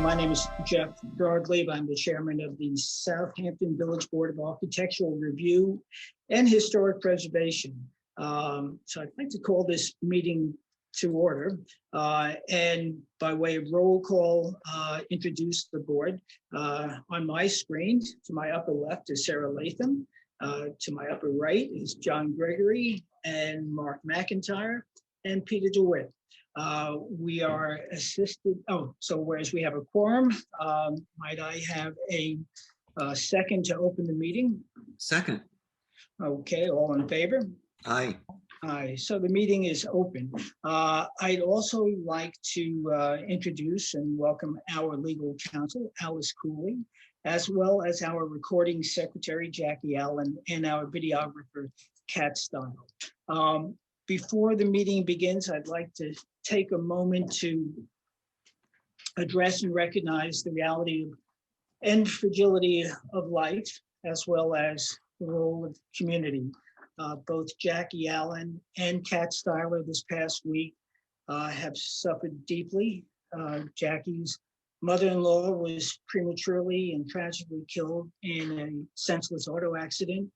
My name is Jeff Broadleib. I'm the chairman of the Southampton Village Board of Architectural Review and Historic Preservation. So I'd like to call this meeting to order and by way of roll call, introduce the board. On my screen, to my upper left is Sarah Latham. To my upper right is John Gregory and Mark McIntyre and Peter DeWitt. We are assisted, so whereas we have a quorum, might I have a second to open the meeting? Second. Okay, all in favor? Aye. Aye, so the meeting is open. I'd also like to introduce and welcome our legal counsel, Alice Cooley, as well as our recording secretary, Jackie Allen, and our videographer, Kat Style. Before the meeting begins, I'd like to take a moment to address and recognize the reality of and fragility of life, as well as the role of community. Both Jackie Allen and Kat Styler this past week have suffered deeply. Jackie's mother-in-law was prematurely and tragically killed in a senseless auto accident.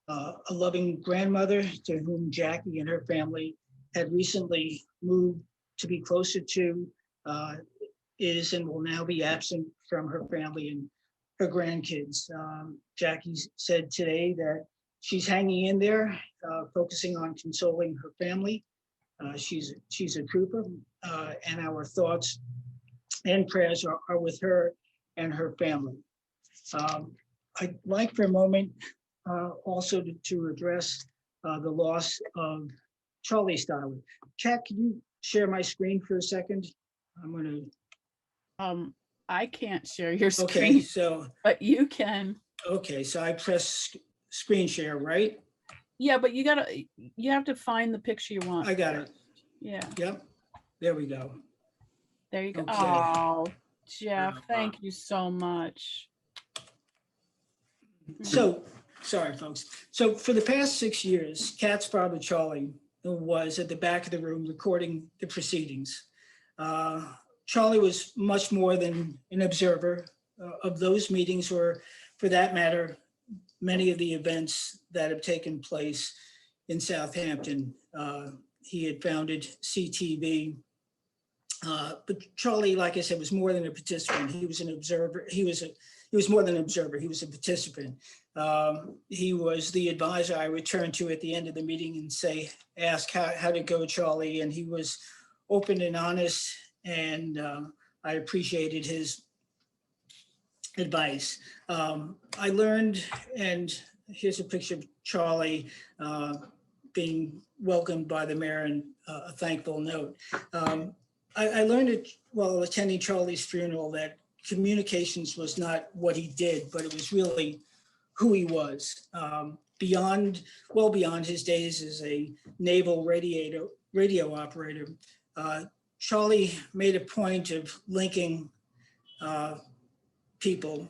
A loving grandmother to whom Jackie and her family had recently moved to be closer to is and will now be absent from her family and her grandkids. Jackie said today that she's hanging in there, focusing on consoling her family. She's a trooper, and our thoughts and prayers are with her and her family. I'd like for a moment also to address the loss of Charlie Styler. Kat, can you share my screen for a second? I'm gonna. I can't share your screen. Okay, so. But you can. Okay, so I press screen share, right? Yeah, but you have to find the picture you want. I got it. Yeah. Yep. There we go. There you go. Okay. Oh, Jeff, thank you so much. So, sorry, folks. So for the past 6 years, Kat's father, Charlie, was at the back of the room recording the proceedings. Charlie was much more than an observer of those meetings, or for that matter, many of the events that have taken place in Southampton. He had founded CTV, but Charlie, like I said, was more than a participant. He was an observer. He was more than an observer. He was a participant. He was the advisor I would turn to at the end of the meeting and ask how to go, Charlie. And he was open and honest, and I appreciated his advice. I learned, and here's a picture of Charlie being welcomed by the mayor and a thankful note. I learned while attending Charlie's funeral that communications was not what he did, but it was really who he was. Well beyond his days as a naval radio operator, Charlie made a point of linking people,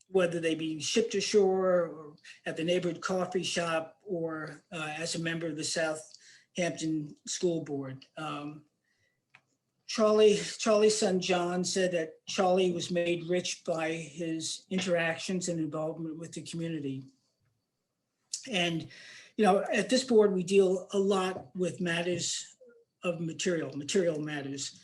whether they be shipped ashore or at the neighborhood coffee shop or as a member of the Southampton School Board. Charlie's son, John, said that Charlie was made rich by his interactions and involvement with the community. And, at this board, we deal a lot with matters of material matters.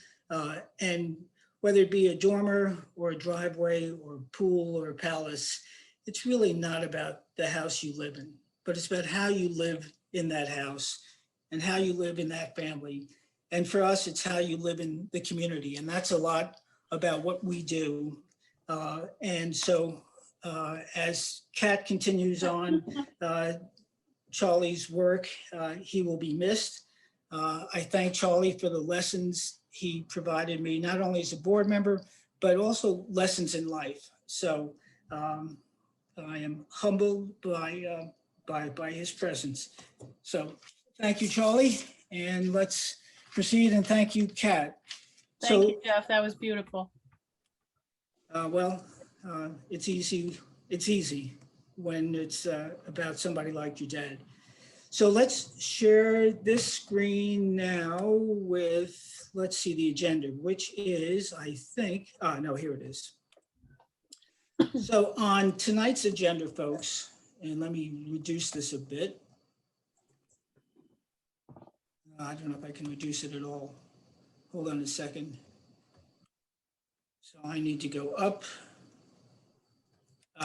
And whether it be a dormer or a driveway or a pool or a palace, it's really not about the house you live in, but it's about how you live in that house and how you live in that family. And for us, it's how you live in the community. And that's a lot about what we do. And so as Kat continues on Charlie's work, he will be missed. I thank Charlie for the lessons he provided me, not only as a board member, but also lessons in life. So I am humbled by his presence. So thank you, Charlie. And let's proceed, and thank you, Kat. Thank you, Jeff. That was beautiful. It's easy when it's about somebody like your dad. So let's share this screen now with, let's see the agenda, which is, I think, no, here it is. So on tonight's agenda, folks, and let me reduce this a bit. I don't know if I can reduce it at all. Hold on a second. So I need to go up.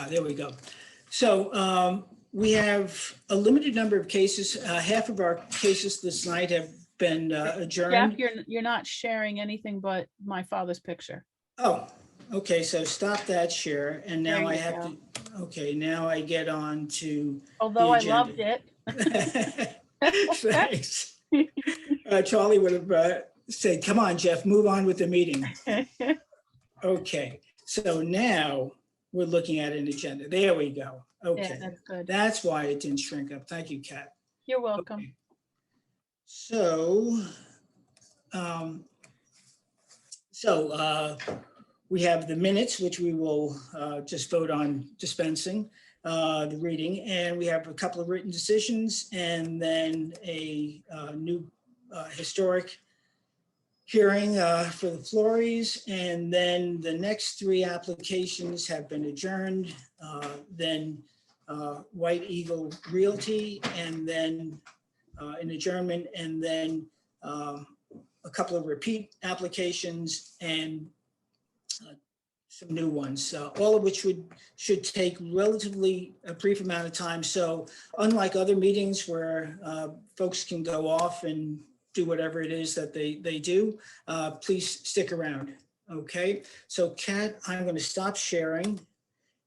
There we go. So we have a limited number of cases. Half of our cases this night have been Jeff, adjourned. you're not sharing anything but my father's picture. Oh, okay, so stop that share, and There now I you have go. to, okay, now I get on to Although the I agenda. loved it. Thanks. Charlie would have said, come on, Jeff, move on with the meeting. Okay, so now we're looking at an agenda. There we go. Yeah, Okay, that's good. that's why it didn't shrink up. Thank you, Kat. You're welcome. Okay. So, um, we have the minutes, which we will just vote on dispensing the reading, and we have a couple of written decisions, and then a new historic hearing for the Florries, and then the next three applications have been adjourned. Then White Eagle Realty, and then an adjournment, and then a couple of repeat applications and some new ones, all of which should take relatively a brief amount of time. So unlike other meetings where folks can go off and do whatever it is that they do, please stick around. Okay, so Kat, I'm going to stop sharing,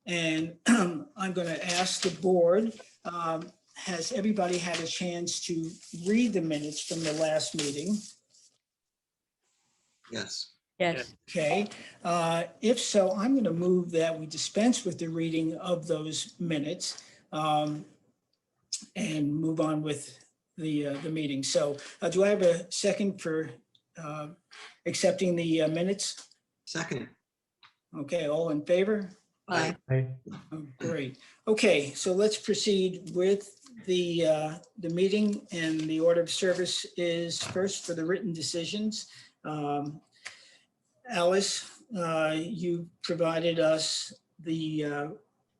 and I'm going to ask the board, has everybody had a chance to read the minutes from the last meeting? Yes. Yes. Okay, if so, I'm going to move that we dispense with the reading of those minutes and move on with the meeting. So do I have a second for accepting the minutes? Second. Okay, all in favor? Aye. Oh, great. Okay, so let's proceed with the meeting, and the order of service is first for the written decisions. Alice, you provided us the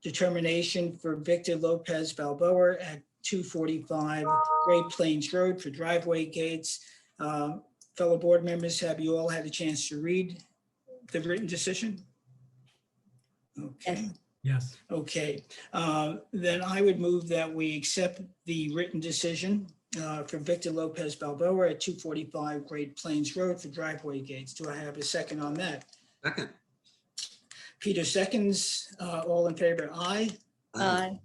determination for Victor Lopez Balboa at 245 Great Plains Road for driveway gates. Fellow board members, have you all had a chance to read the written decision? Okay. Yes. Okay, then I would move that we accept the written decision for Victor Lopez Balboa at 245 Great Plains Road for driveway gates. Do I have a second on that? Second. Peter seconds. All in favor, aye? Aye.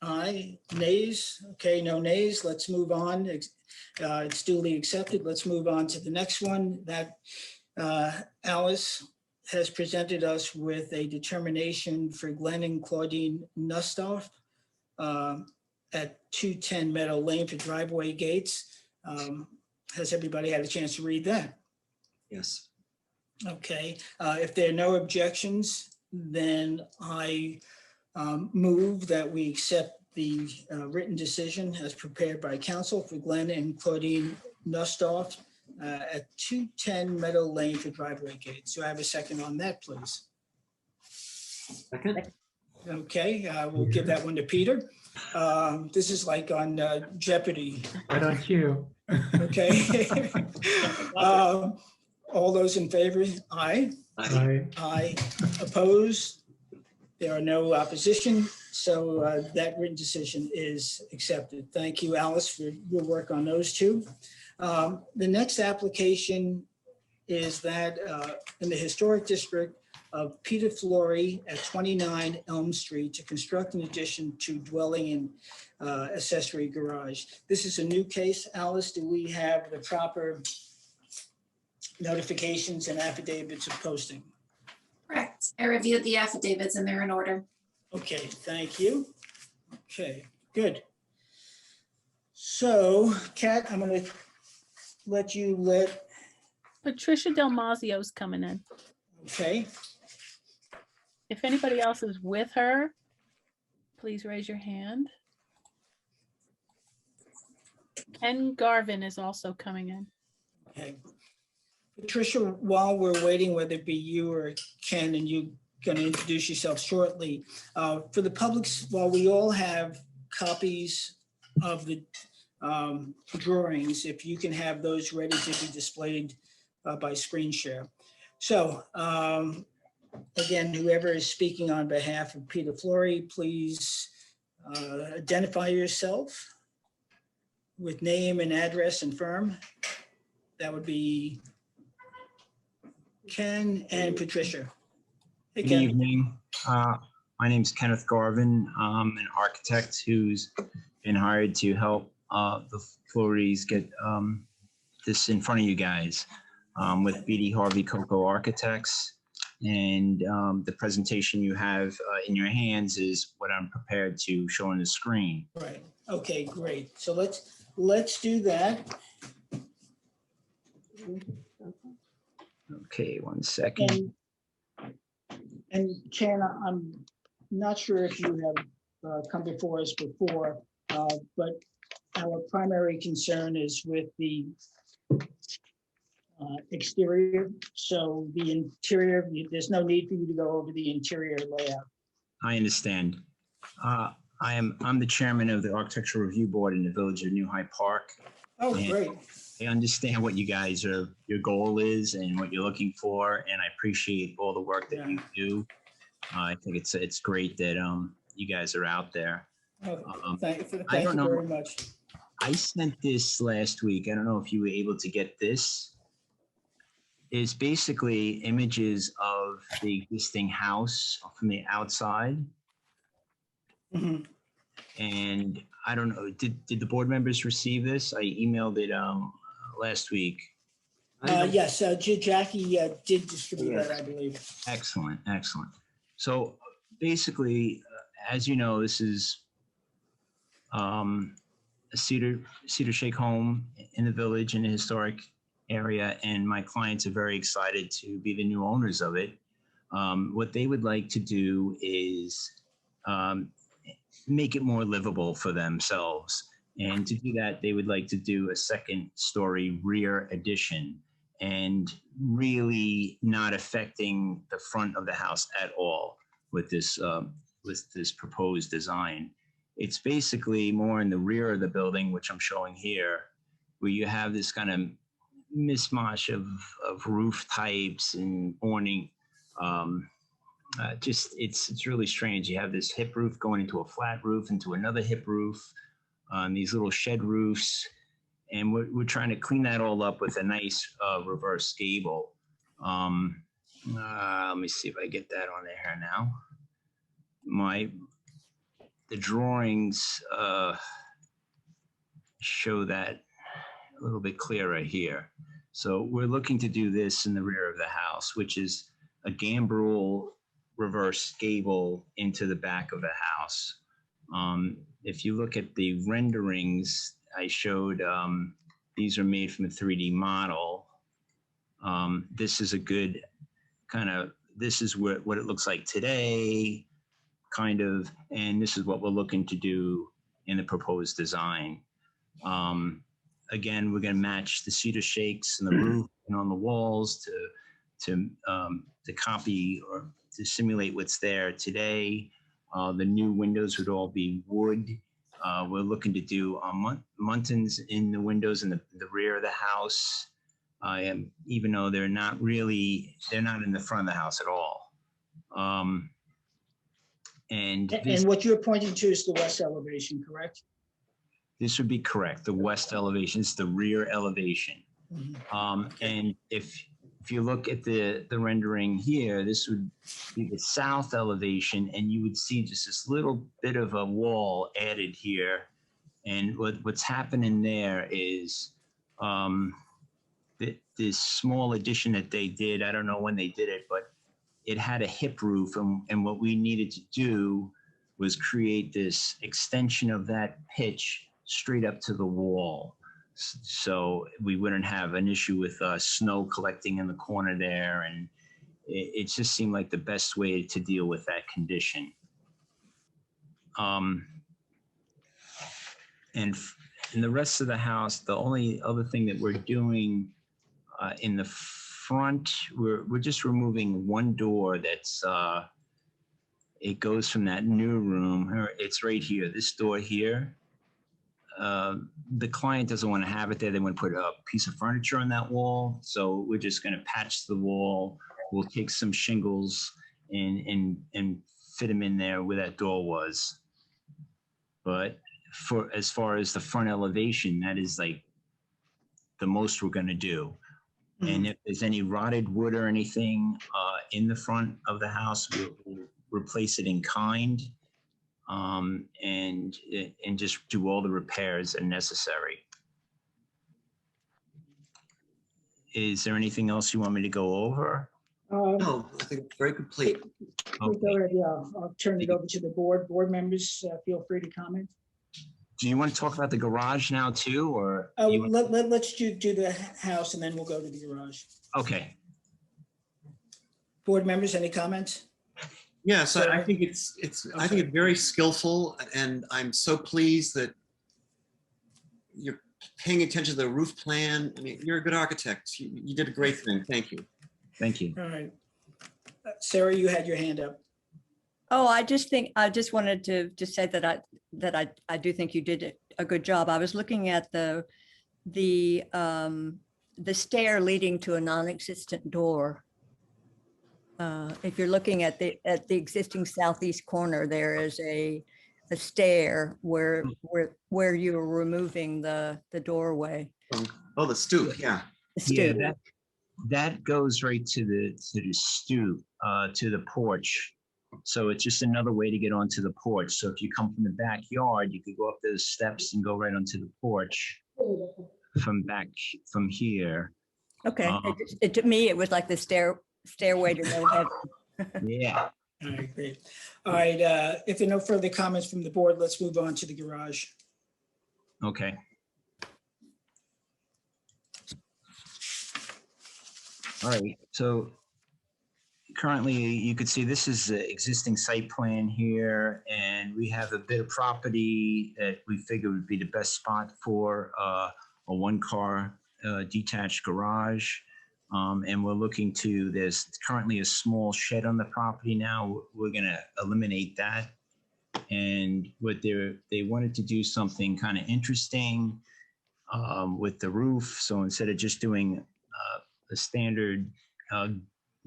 Aye. Nays? Okay, no nays. Let's move on. It's duly accepted. Let's move on to the next one. That Alice has presented us with a determination for Glenn and Claudine Nussdorf at 210 Meadow Lane for driveway gates. Has everybody had a chance to read that? Yes. Okay, if there are no objections, then I move that we accept the written decision as prepared by counsel for Glenn and Claudine Nussdorf at 210 Meadow Lane for driveway gates. Do I have a second on that, please? Second. Okay, we'll give that one to Peter. This is like on Jeopardy. Right on cue. Okay. All those in favor, aye. Aye. Aye. Opposed? There are no opposition, so that written decision is accepted. Thank you, Alice, for your work on those two. The next application is that in the Historic District of Peter Flory at 29 Elm Street to construct an addition to dwelling and accessory garage. This is a new case. Alice, do we have the proper notifications and affidavits of posting? Correct. I reviewed the affidavits and they're in order. Okay, thank you. Okay, good. So, Kat, I'm going to let you Patricia Del Mazio's coming in. okay. If anybody else is with her, please raise your hand. Ken Garvin is also coming in. Okay. Patricia, while we're waiting, whether it be you or Ken, and you going to introduce yourself shortly, for the public, while we all have copies of the drawings, if you can have those ready to be displayed by screen share. So again, whoever is speaking on behalf of Peter Flory, please identify yourself with name and address and firm. That would be Ken and Patricia. Hey, Good Ken. evening. My name is Kenneth Garvin. I'm an architect who's been hired to help the Florys get this in front of you guys with BD Harvey Coco Architects. And the presentation you have in your hands is what I'm prepared to show on the screen. Right. Okay, great. So let's do that. Okay, one second. And Ken, I'm not sure if you have come before us before, but our primary concern is with the exterior. So the interior, there's no need for you to go over the interior layout. I understand. I'm the chairman of the Architectural Review Board in the Village of New Hyde Park. Oh, And great. I understand what you guys your goal is and what you're looking for, and I appreciate all the work that you do. I think it's great that you guys are out there. Oh, thank you I don't know. very much. I sent this last week. I don't know if you were able to get this. It's basically images of the existing house from the outside. Mhm. And I don't know, did the board members receive this? I emailed it last week. Yes, Jackie did distribute that, I believe. Excellent, excellent. So basically, as you know, this is a cedar shake home in the village in a historic area, and my clients are very excited to be the new owners of it. What they would like to do is make it more livable for themselves. And to do that, they would like to do a second story rear addition and really not affecting the front of the house at all with this proposed design. It's basically more in the rear of the building, which I'm showing here, where you have this kind of mishmash of roof types and awning. It's really strange. You have this hip roof going into a flat roof, into another hip roof, these little shed roofs. And we're trying to clean that all up with a nice reverse gable. Let me see if I get that on there now. The drawings show that a little bit clearer here. So we're looking to do this in the rear of the house, which is a gambrel reverse gable into the back of the house. If you look at the renderings I showed, these are made from a 3D model. This is a good this is what it looks like today, and this is what we're looking to do in the proposed design. Again, we're going to match the cedar shakes in the roof and on the walls to copy or to simulate what's there today. The new windows would all be wood. We're looking to do muntins in the windows in the rear of the house, even though they're not in the front of the house at all. And what you're pointing to is the west elevation, correct? This would be correct. The west elevation is the rear elevation. Mm-hmm. And if you look at the rendering here, this would be the south elevation, and you would see just this little bit of a wall added here. And what's happening there is this small addition that they did, I don't know when they did it, but it had a hip roof, and what we needed to do was create this extension of that pitch straight up to the wall. So we wouldn't have an issue with snow collecting in the corner there. And it just seemed like the best way to deal with that condition. And in the rest of the house, the only other thing that we're doing in the front, we're just removing one door that's it goes from that new room. It's right here, this door here. The client doesn't want to have it there. They want to put a piece of furniture on that wall. So we're just going to patch the wall. We'll take some shingles and fit them in there where that door was. But for as far as the front elevation, that is like the most we're going to do. And if there's any rotted wood or anything in the front of the house, we'll replace it in kind. And just do all the repairs that are necessary. Is there anything else you want me to go over? No, I think it's very complete. Go ahead, yeah, I'll turn it over to the board. Board members, feel free to comment. Do you want to talk about the garage now too, or? Let's do the house and then we'll go to the garage. Okay. Board members, any comments? Yes, I think it's I think it's very skillful, and I'm so pleased that you're paying attention to the roof plan. I mean, you're a good architect. You did a great thing. Thank you. Thank you. All right. Sarah, you had your hand up. Oh, I just wanted to just say that I do think you did a good job. I was looking at the stair leading to a non-existent door. If you're looking at the existing southeast corner, there is a stair where you are removing the doorway. Oh, the stoop, yeah. The stoop. Yeah, that goes right to the stoop, to the porch. So it's just another way to get onto the porch. So if you come from the backyard, you could go up those steps and go right onto the porch from here. Okay. To me, it was like the stairway to no heaven. Yeah. All right, great. All right, if there are no further comments from the board, let's move on to the garage. Okay. All right, so currently you could see this is the existing site plan here, and we have a bit of property that we figured would be the best spot for a one-car detached garage. And we're looking to, there's currently a small shed on the property now. We're gonna eliminate that. And what they wanted to do something kind of interesting with the roof. So instead of just doing a standard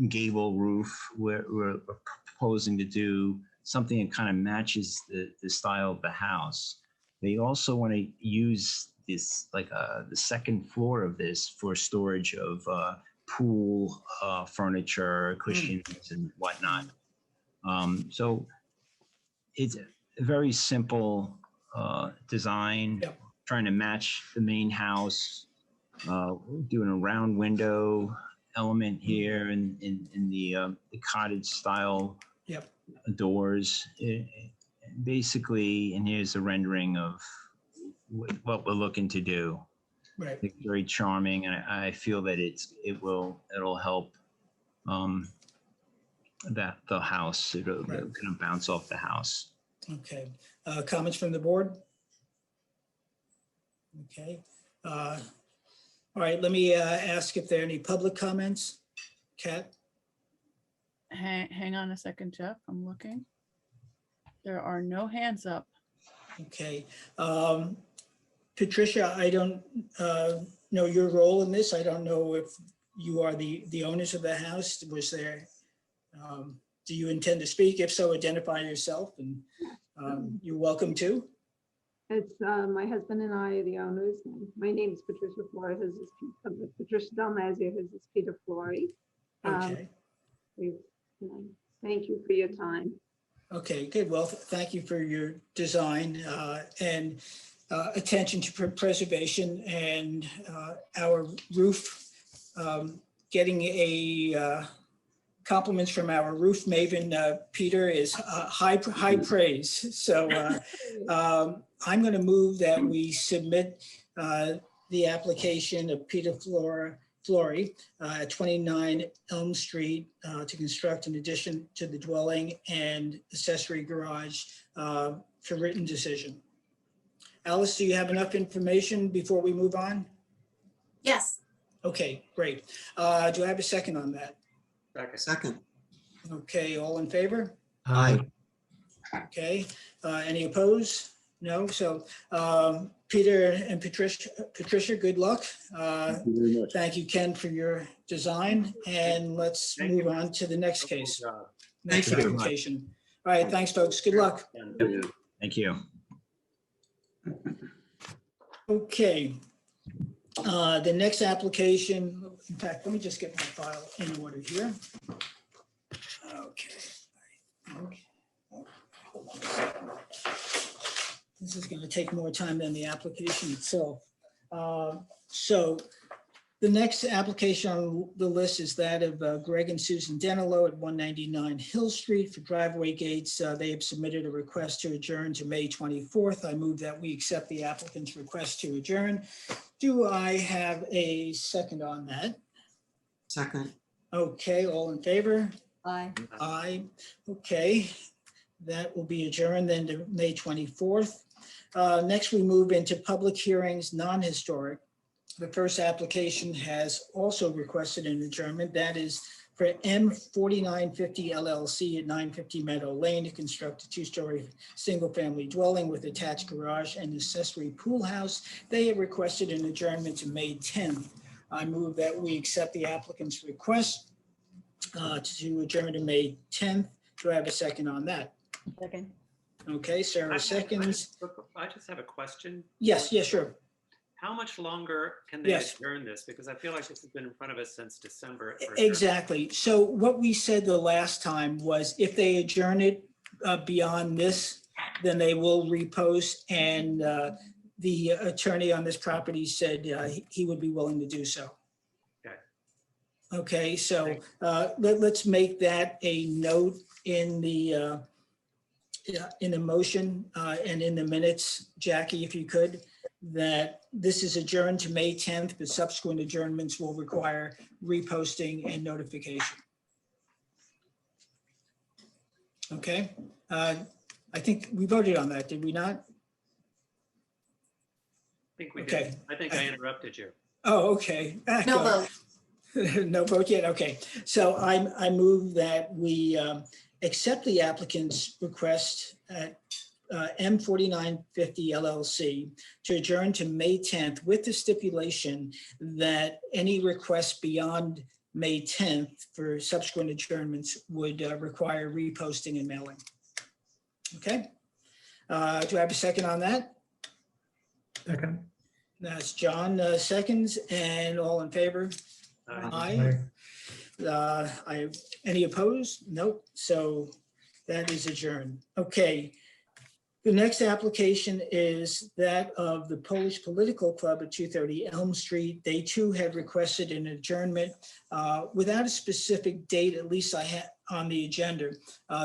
gable roof, we're proposing to do something that kind of matches the style of the house. They also want to use this, like the second floor of this, for storage of pool furniture, cushions, and whatnot. So it's a very simple design, Yep. trying to match the main house, doing a round window element here in the cottage style Yep. doors. Basically, and here's a rendering of what we're looking to do. Right. It's very charming, and I feel that it'll help that the house. It'll kind of bounce off the house. Okay. Comments from the board? Okay. All right, let me ask if there are any public comments. Kat? Hang on a second, Jeff. I'm looking. There are no hands up. Okay. Patricia, I don't know your role in this. I don't know if you are the owners of the house. Was there, do you intend to speak? If so, identify yourself, and you're welcome to. It's my husband and I are the owners. My name is Patricia Flores. His is Patricia Dalmazia. His is Peter Flori. Okay. Thank you for your time. Okay, good. Well, thank you for your design and attention to preservation, and our roof, getting a compliments from our roof maven, Peter, is high praise. So I'm going to move that we submit the application of Peter Flori at 29 Elm Street to construct an addition to the dwelling and accessory garage for written decision. Alice, do you have enough information before we move on? Yes, Okay, great. Do I have a second on that? Second. Okay, all in favor? Aye. Okay, any opposed? No, so Peter and Patricia, good luck. Thank you very much. Thank you, Ken, for your design, and let's Thank move you. on to the next Wonderful case, job. next Thank you. application. All right, thanks, folks. Good luck. And Thank you. Okay. The next application, in fact, let me just get my file in order here. Okay. Okay. Hold on a second. This is going to take more time than the application itself. So the next application on the list is that of Greg and Susan Denelo at 199 Hill Street for driveway gates. They have submitted a request to adjourn to May 24th. I move that we accept the applicant's request to adjourn. Do I have a second on that? Second. Okay, all in favor? Aye. Aye. Okay, that will be adjourned then to May 24th. Next, we move into public hearings, non-historic. The first application has also requested an adjournment. That is for M4950 LLC at 950 Meadow Lane to construct a two-story single-family dwelling with attached garage and accessory pool house. They have requested an adjournment to May 10th. I move that we accept the applicant's request to adjourn to May 10th. Do I have a second on that? Second. Okay, Sarah seconds. I just have a question. Yes, yes, sure. How much longer can they Yes. adjourn this? Because I feel like this has been in front of us since December. for sure. Exactly. So what we said the last time was if they adjourn it beyond this, then they will repost. And the attorney on this property said he would be willing to do so. Okay. Okay, so let's make that a note in the motion and in the minutes, Jackie, if you could, that this is adjourned to May 10th, but subsequent adjournments will require reposting and notification. Okay, I think we voted on that, did we not? I think we Okay. did. I think I interrupted you. Oh, okay. no vote. No vote yet, okay. So I move that we accept the applicant's request at M4950 LLC to adjourn to May 10th with the stipulation that any requests beyond May 10th for subsequent adjournments would require reposting and mailing. Okay. Do I have a second on that? Second. That's John seconds, and all in favor? Aye. Any opposed? Nope. So that is adjourned. Okay. The next application is that of the Polish Political Club at 230 Elm Street. They too had requested an adjournment without a specific date, at least I had on the agenda.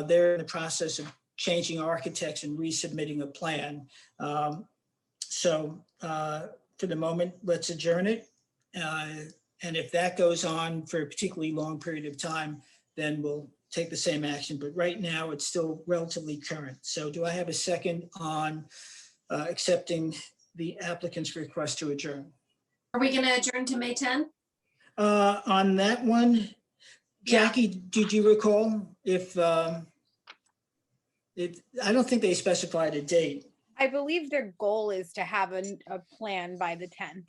They're in the process of changing architects and resubmitting a plan. So for the moment, let's adjourn it. And if that goes on for a particularly long period of time, then we'll take the same action. But right now, it's still relatively current. So do I have a second on accepting the applicant's request to adjourn? Are we going to adjourn to May 10? On that one, Yeah. Jackie, did you recall if I don't think they specified a date. I believe their goal is to have a plan by the 10th.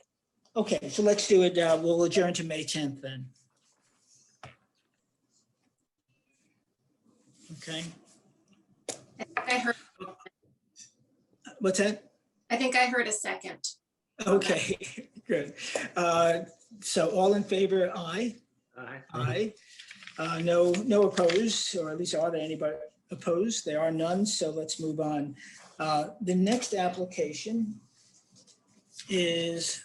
Okay, so let's do it. We'll adjourn to May 10th then. Okay, I heard, what's that? I think I heard a second. Okay, good. So all in favor, aye? Aye. Aye. No opposed, or at least are there anybody opposed? There are none, so let's move on. The next application is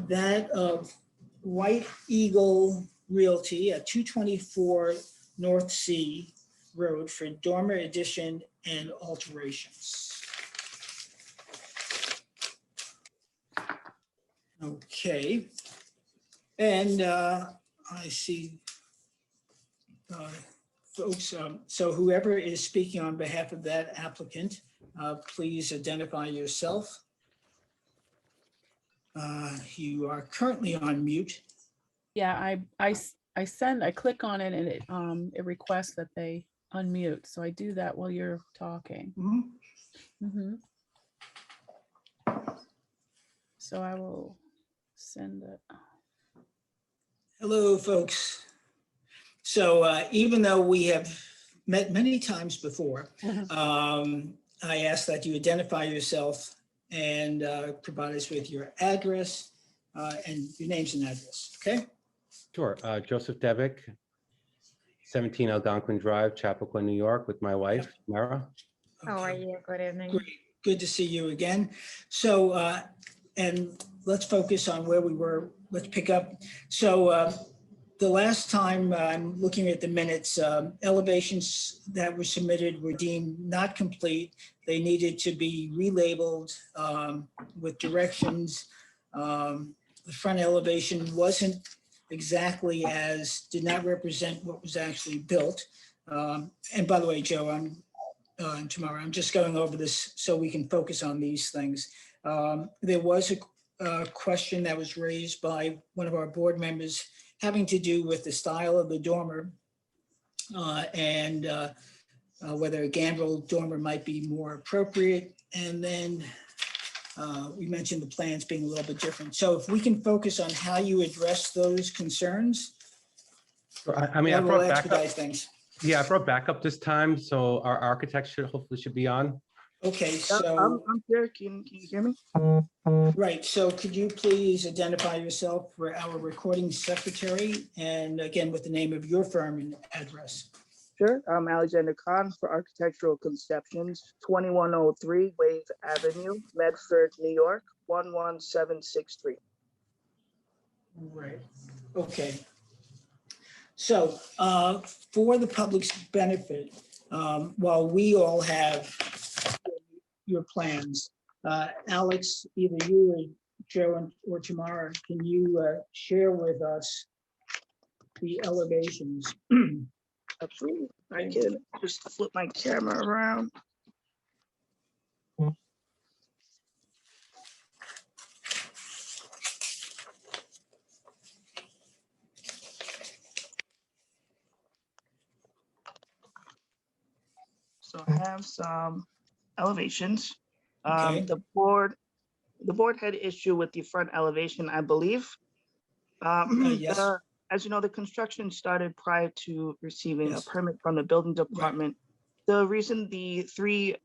that of White Eagle Realty at 224 North Sea Road for dormer addition and alterations. Okay, and I see folks, so whoever is speaking on behalf of that applicant, please identify yourself You are currently on mute. Yeah, I click on it and it requests that they unmute. So I do that while you're talking. Mhm. Mhm. So I will send it. Hello, folks. So even though we have met many times before, I ask that you identify yourself and provide us with your address and your names and address, okay? Sure. Joseph Devick, 17 Algonquin Drive, Chappaqua, New York, with my wife, Mara. How are Okay, you? Good evening. great. Good to see you again. So, and let's focus on where we were. Let's pick up. So the last time I'm looking at the minutes, elevations that were submitted were deemed not complete. They needed to be relabeled with directions. The front elevation wasn't exactly did not represent what was actually built. And by the way, Joe, and tomorrow, I'm just going over this so we can focus on these things. There was a question that was raised by one of our board members having to do with the style of the dormer and whether a gambrel dormer might be more appropriate. And then we mentioned the plans being a little bit different. So if we can focus on how you address those concerns, I mean, I that will brought backup. expedite things. Yeah, I brought backup this time, so our architect hopefully should be on. Okay, Yeah, so, I'm here. Can you hear me? right, so could you please identify yourself for our recording secretary and again with the name of your firm and address? Sure. I'm Alexander Khan for Architectural Conceptions, 2103 Wave Avenue, Medford, New York, 11763. Right, okay. So for the public's benefit, while we all have your plans, Alex, either you or Joe or Tamara, can you share with us the elevations? Absolutely. I can just flip my camera around. So I have some elevations. Okay. The board had issue with the front elevation, I believe. Yes. As you know, the construction started prior to receiving Yes. a permit from the building department. The reason the three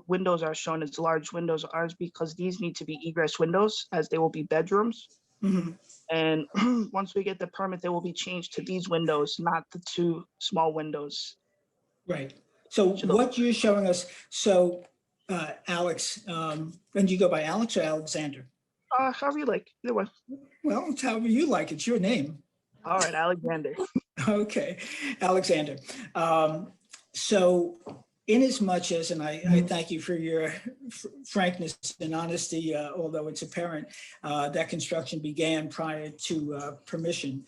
windows are shown as large windows are because these need to be egress windows as they will be bedrooms. Mhm. And once we get the permit, they will be changed to these windows, not the two small windows. Right. So what you're showing us, so Alex, and you go by Alex or Alexander? However you like, either way. Well, it's however you like, it's your name. All right, Alexander. Okay, Alexander. So in as much as, and I thank you for your frankness and honesty, although it's apparent that construction began prior to permission.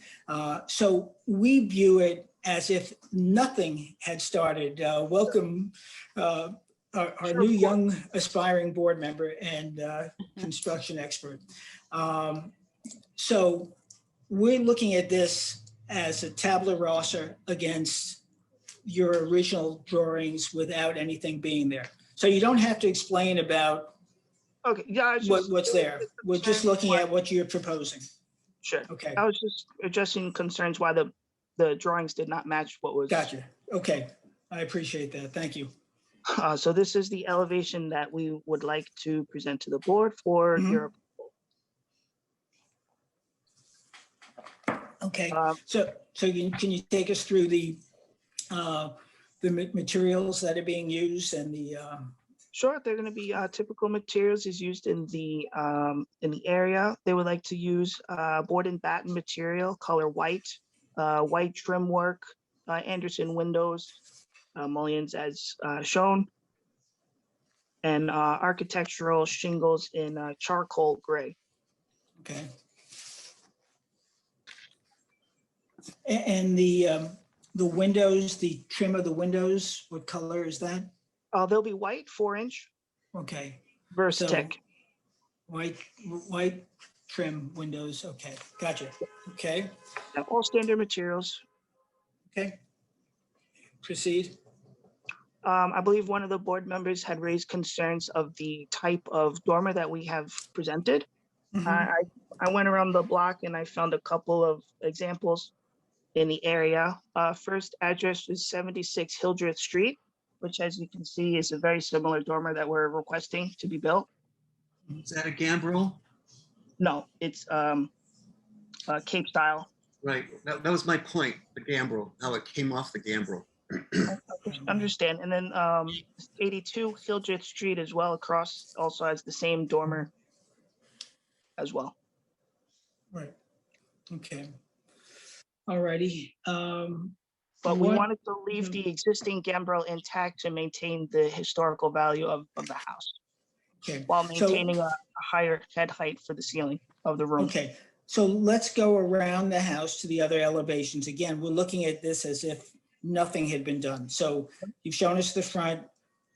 So we view it as if nothing had started. Welcome our new young aspiring board member and construction expert. So we're looking at this as a tabula rasa against your original drawings without anything being there. So you don't have to explain about what's there. We're just looking at what you're proposing. Sure. Okay. I was just addressing concerns why the drawings did not match what was. Gotcha. Okay. I appreciate that. Thank you. So this is the elevation that we would like to present to the board for your. Okay. So can you take us through the materials that are being used and the Sure, they're going to be typical materials is used in the area. They would like to use board and batten material, color white, white trim work, Anderson windows, mullions as shown, and architectural shingles in charcoal gray. Okay. And the windows, the trim of the windows, what color is that? They'll be white, 4-inch. Okay. Versus tech. White trim windows. Okay, gotcha. Okay, Yeah, all standard materials. okay. Proceed. I believe one of the board members had raised concerns of the type of dormer that we have presented. Mhm. I went around the block and I found a couple of examples in the area. First address is 76 Hildreth Street, which, as you can see, is a very similar dormer that we're requesting to be built. Is that a gambrel? No, it's Cape style. Right, that was my point, the gambrel, how it came off the gambrel. Understand. And then 82 Hildreth Street as well across also has the same dormer as well. Right. Okay. All righty. But we wanted to leave the existing gambrel intact to maintain the historical value of the house Okay. while So- maintaining a higher head height for the ceiling of the room. Okay, so let's go around the house to the other elevations. Again, we're looking at this as if nothing had been done. So you've shown us the front,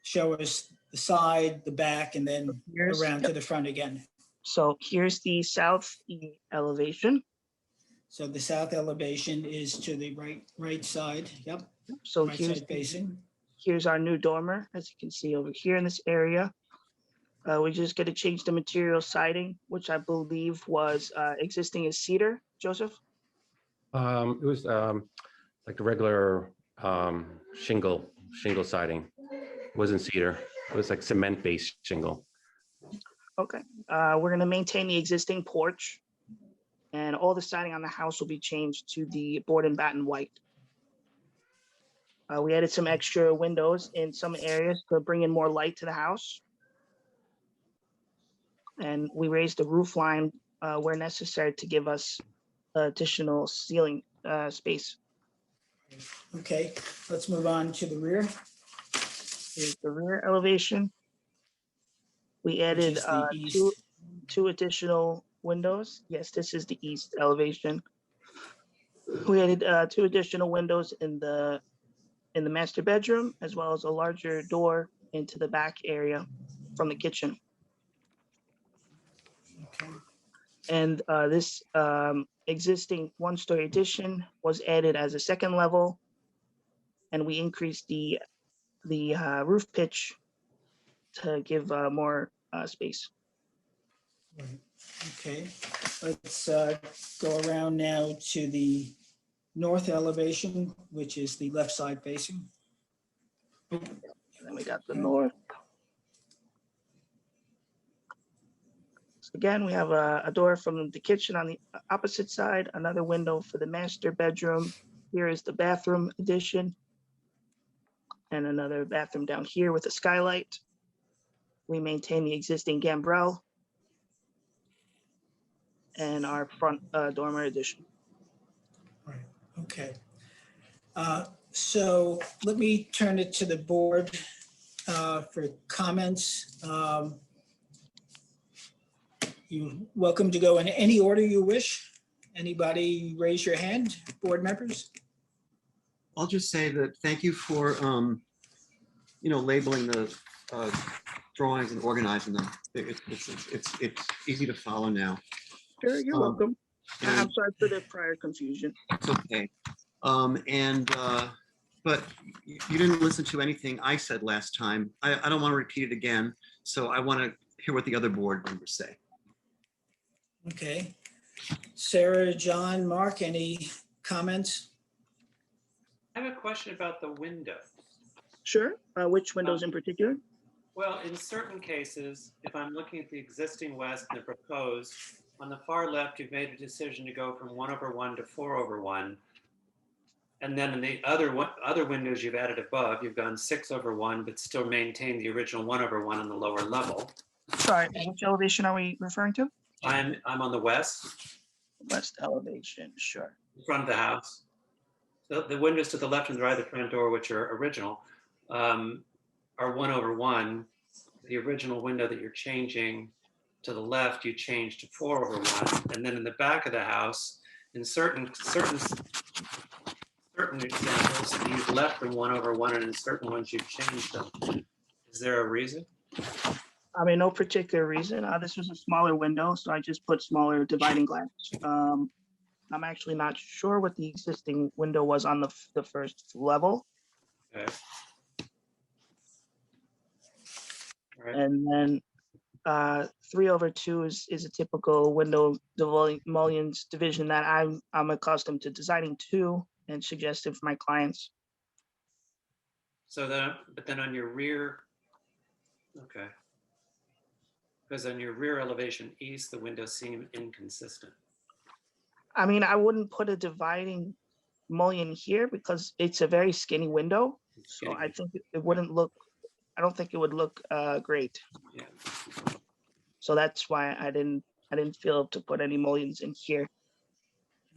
show us the side, the back, and then Here's- around to the front again. So here's the south elevation. So the south elevation is to the right side. Yep, So right side facing. here's our new dormer, as you can see over here in this area. We just got to change the material siding, which I believe was existing as cedar, Joseph? It was like the regular shingle siding. It wasn't cedar. It was like cement-based shingle. Okay, we're gonna maintain the existing porch. And all the siding on the house will be changed to the board and batten white. We added some extra windows in some areas to bring in more light to the house. And we raised the roof line where necessary to give us additional ceiling space. Okay, let's move on to the rear. Here's the rear elevation. We added is the east. two additional windows. Yes, this is the east elevation. We added 2 additional windows in the master bedroom, as well as a larger door into the back area from the kitchen. Okay. And this existing 1-story addition was added as a second level, and we increased the roof pitch to give more space. Right. Okay, let's go around now to the north elevation, which is the left side facing. And then we got the north. So again, we have a door from the kitchen on the opposite side, another window for the master bedroom. Here is the bathroom addition. And another bathroom down here with a skylight. We maintain the existing gambrel and our front dormer addition. Right, okay. So let me turn it to the board for comments. You're welcome to go in any order you wish. Anybody raise your hand, board members? I'll just say that thank you for, labeling the drawings and organizing them. It's easy to follow now. Sure, you're welcome. I'm And sorry for the prior confusion. it's okay. But you didn't listen to anything I said last time. I don't want to repeat it again. So I want to hear what the other board members say. Okay. Sarah, John, Mark, any comments? I have a question about the windows. Sure. Which windows in particular? Well, in certain cases, if I'm looking at the existing west and the proposed, on the far left, you've made a decision to go from 1/1 to 4/1. And then in the other windows you've added above, you've gone 6/1, but still maintained the original 1/1 on the lower level. Sorry, which elevation are we referring to? I'm on the west, West elevation, sure. in front of the house. So the windows to the left and the right of the front door, which are original, are 1/1. The original window that you're changing to the left, you change to 4/1. And then in the back of the house, in certain examples, you've left them 1/1, and in certain ones you've changed them. Is there a reason? I mean, no particular reason. This was a smaller window, so I just put smaller dividing glass. I'm actually not sure what the existing window was on the first level. Okay. All right. And then 3/2 is a typical window mullions division that I'm accustomed to designing to and suggested for my clients. So then, but then on your rear, okay. Because on your rear elevation east, the windows seem inconsistent. I mean, I wouldn't put a dividing mullion here because it's a very skinny window. So I think it wouldn't look, I don't think it would look great. Yeah. So that's why I didn't feel to put any mullions in here.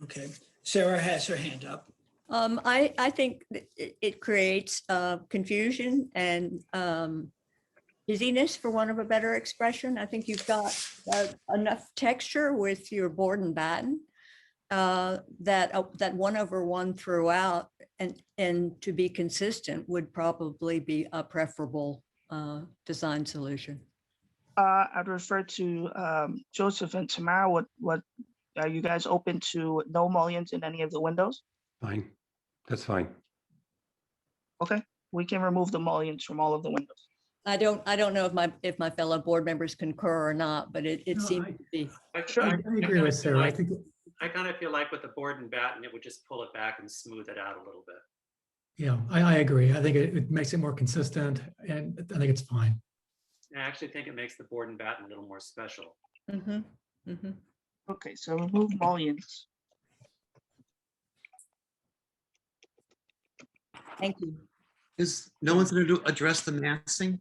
Okay, Sarah has her hand up. I think it creates confusion and busyness, for want of a better expression. I think you've got enough texture with your board and batten that 1/1 throughout, and to be consistent would probably be a preferable design solution. I'd refer to Joseph and Tamara. What are you guys open to? No mullions in any of the windows? Fine. That's fine. Okay, we can remove the mullions from all of the windows. I don't know if my fellow board members concur or not, but it No, seems to be. I agree with Sarah. I think, I kind of feel like with the board and batten, it would just pull it back and smooth it out a little bit. yeah, I agree. I think it makes it more consistent, and I think it's fine. And I actually think it makes the board and batten a little more special. Mhm, mhm. Okay, so remove mullions. Thank you. Is no one's going to address the massing?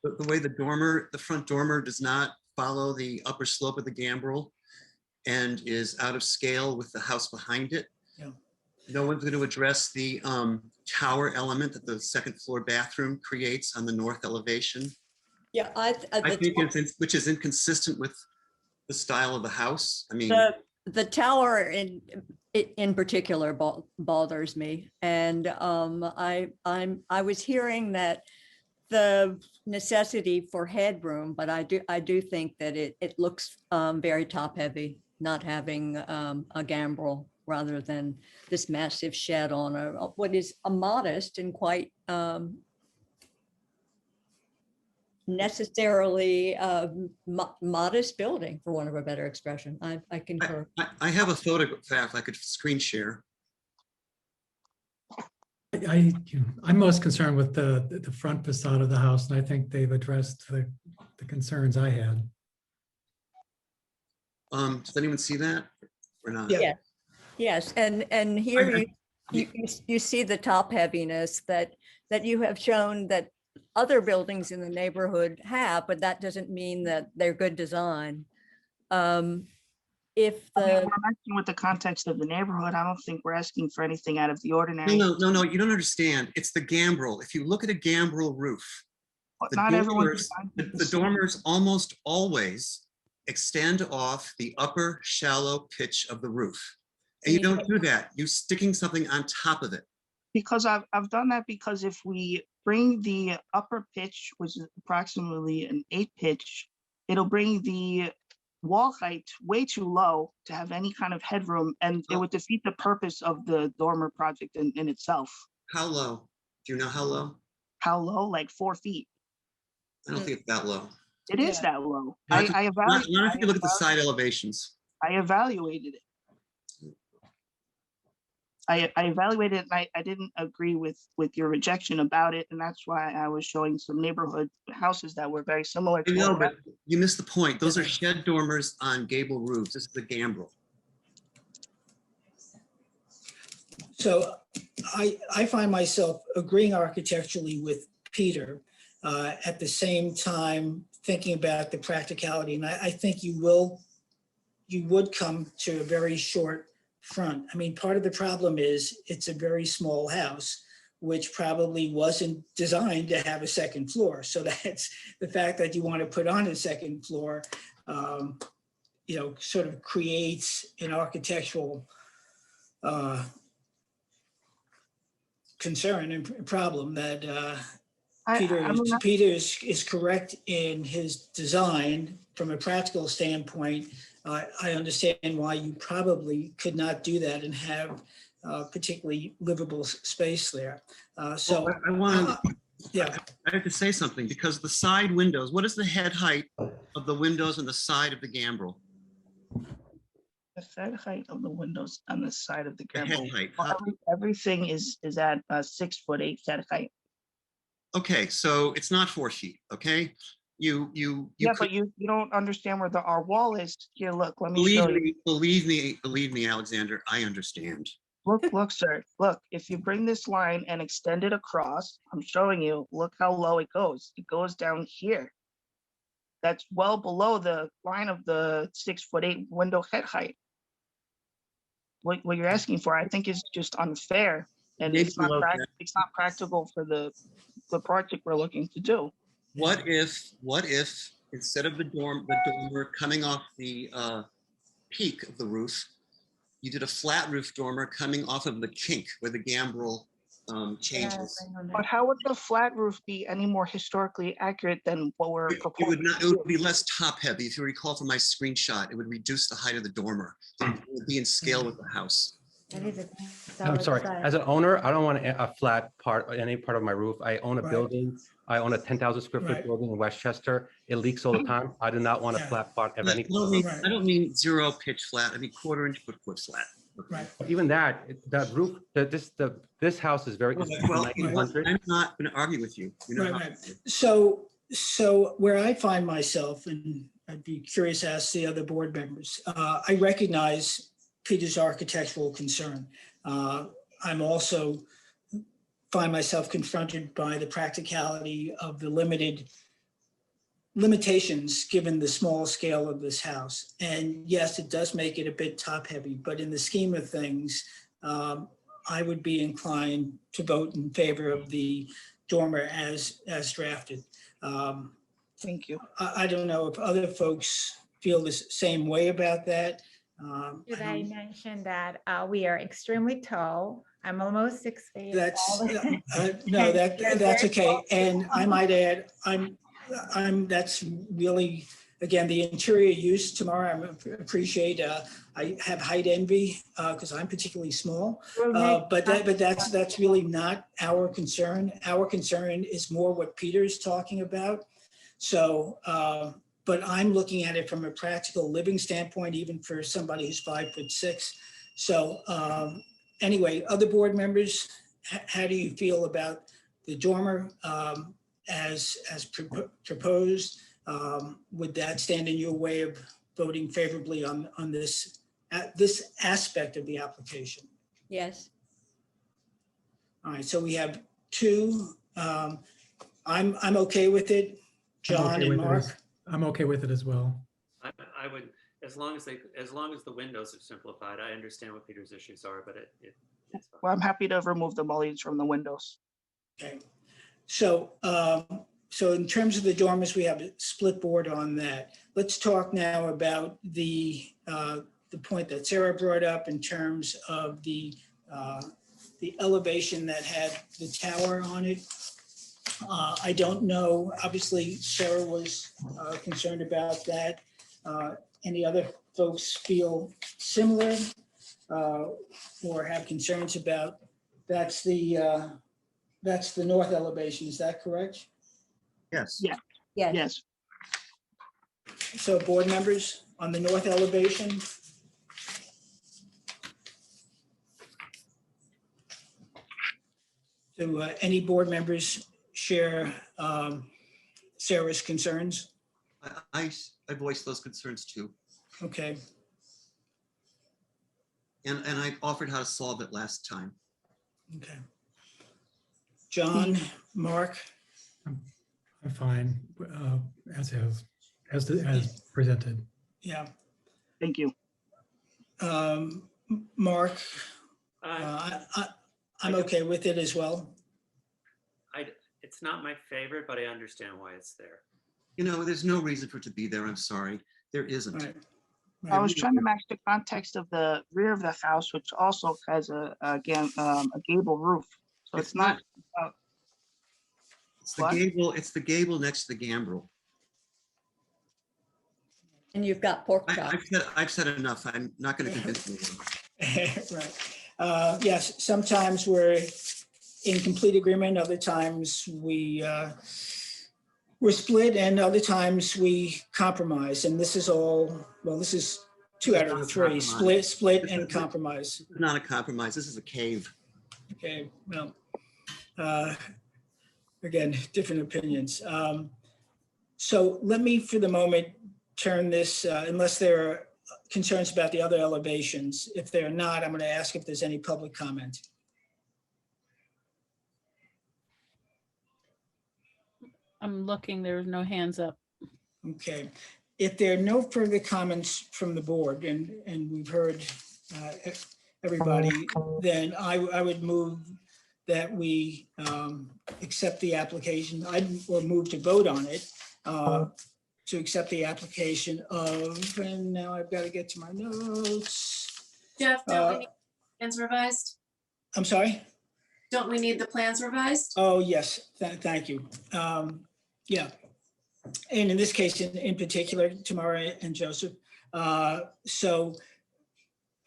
The way the front dormer does not follow the upper slope of the gambrel and is out of scale with the house behind it. Yeah. No one's going to address the tower element that the second floor bathroom creates on the north elevation. Yeah, I think which is inconsistent with the style of the house. I mean, the tower in particular bothers me, and I was hearing that the necessity for headroom, but I do think that it looks very top heavy, not having a gambrel rather than this massive shed on what is a modest and quite necessarily modest building, for want of a better expression. I concur. I have a photograph I could screen share. I'm most concerned with the front facade of the house, and I think they've addressed the concerns I had. Does anyone see that or not? Yeah. Yes, and here you see the top heaviness that you have shown that other buildings in the neighborhood have, but that doesn't mean that they're good design. If I mean, the we're asking with the context of the neighborhood, I don't think we're asking for anything out of the ordinary. No, you don't understand. It's the gambrel. If you look at a gambrel roof, But the not everyone dormers, designs the, it the the same. dormers almost always extend off the upper shallow pitch of the roof. And you don't do that. You're sticking something on top of it. Because I've done that because if we bring the upper pitch, which is approximately an 8 pitch, it'll bring the wall height way too low to have any kind of headroom, and it would defeat the purpose of the dormer project in itself. How low? Do you know how low? How low? Like 4 feet. I don't think it's that low. It is that low. Not I if you look at the side elevations. I evaluated it. I evaluated it, and I didn't agree with your rejection about it, and that's why I was showing some neighborhood houses that were very similar to I know, what but you missed the point. Those are shed dormers on gable roofs. This is the gambrel. So I find myself agreeing architecturally with Peter, at the same time thinking about the practicality. And I think you would come to a very short front. I mean, part of the problem is it's a very small house, which probably wasn't designed to have a second floor. So that's the fact that you want to put on a second floor, sort of creates an architectural concern and problem that Peter is correct in his design. From a practical standpoint, I understand why you probably could not do that and have particularly livable space there. So Well, I want to, yeah, I have to say something because the side windows, what is the head height of the windows on the side of the gambrel? The head height of the windows on the side of the The head gambrel. height. Well, everything is at 6'8" head height. Okay, so it's not 4 feet, okay? You Yeah, could, but you don't understand where our wall is. Here, look, let me show you. believe me, Alexander, I understand. Look, sir, look, if you bring this line and extend it across, I'm showing you, look how low it goes. It goes down here. That's well below the line of the 6'8" window head height. What you're asking for, I think, is just unfair, and Maybe it's not below that. it's not practical for the project we're looking to do. What if instead of the dormer coming off the peak of the roof, you did a flat roof dormer coming off of the kink where the gambrel changes? But how would the flat roof be any more historically accurate than what we're It proposing? would not. It would be less top heavy. If you recall from my screenshot, it would reduce the height of the dormer. It would be in scale with the house. I'm sorry, as an owner, I don't want a flat part, any part of my roof. I own a Right. building. I own a 10,000 square foot Right. building in Westchester. It leaks all the time. I do not want a Yeah. flat part of I any. don't mean 0 pitch flat. I mean 1/4 inch foot flat. right. Even that roof, this house is very, it's Well, 1900. I'm not going to argue with you. You know Right, how- right. So where I find myself, and I'd be curious to ask the other board members, I recognize Peter's architectural concern. I'm also find myself confronted by the practicality of the limitations given the small scale of this house. And yes, it does make it a bit top heavy, but in the scheme of things, I would be inclined to vote in favor of the dormer as drafted. Thank you. I don't know if other folks feel the same way about that. Should I mention that we are extremely tall? I'm almost 6 feet. That's, tall. no, You're that's very okay. tall. And I might add, that's really, again, the interior use tomorrow, I appreciate, I have height envy because I'm particularly small. But that's really not our concern. Our concern is more what Peter's talking about. So, but I'm looking at it from a practical living standpoint, even for somebody who's 5'6". So anyway, other board members, how do you feel about the dormer as proposed? Would that stand in your way of voting favorably on this aspect of the application? Yes. All right, so we have two. I'm okay with it. John and Mark. I'm okay with it as well. I would, as long as the windows are simplified, I understand what Peter's issues are, but it's fine. Well, I'm happy to remove the mullions from the windows. Okay, so so in terms of the dormers, we have a split board on that. Let's talk now about the point that Sarah brought up in terms of the elevation that had the tower on it. I don't know, obviously Sarah was concerned about that. Any other folks feel similar or have concerns about, that's the north elevation, is that correct? Yes. Yeah. Yes. Yes. So board members on the north elevation? Do any board members share Sarah's concerns? I voiced those concerns too. Okay, And I offered how to solve it last time. okay. John, Mark, I'm fine as presented. yeah. Thank you. Mark, Uh, I'm okay with it as well. It's not my favorite, but I understand why it's there. You know, there's no reason for it to be there. I'm sorry. There isn't. Right. I was trying to match the context of the rear of the house, which also has a gable roof. So it's not It's the What? gable, it's the gable next to the gambrel. And you've got pork chop. I've said enough. I'm not going to convince anyone. Right. Yes, sometimes we're in complete agreement, other times we're split, and other times we compromise. And this is all, well, this is 2 out of the 3, split and compromise. This is not a compromise. This is a cave. Okay, well, again, different opinions. So let me, for the moment, turn this, unless there are concerns about the other elevations. If they're not, I'm going to ask if there's any public comment. I'm looking, there's no hands up. Okay. If there are no further comments from the board, and we've heard everybody, then I would move that we accept the application, or move to vote on it, to accept the application of, and now I've got to get to my notes. Jeff, don't we need plans revised? I'm sorry? Don't we need the plans revised? Oh, yes, thank you. Yeah, and in this case, in particular, Tamara and Joseph. So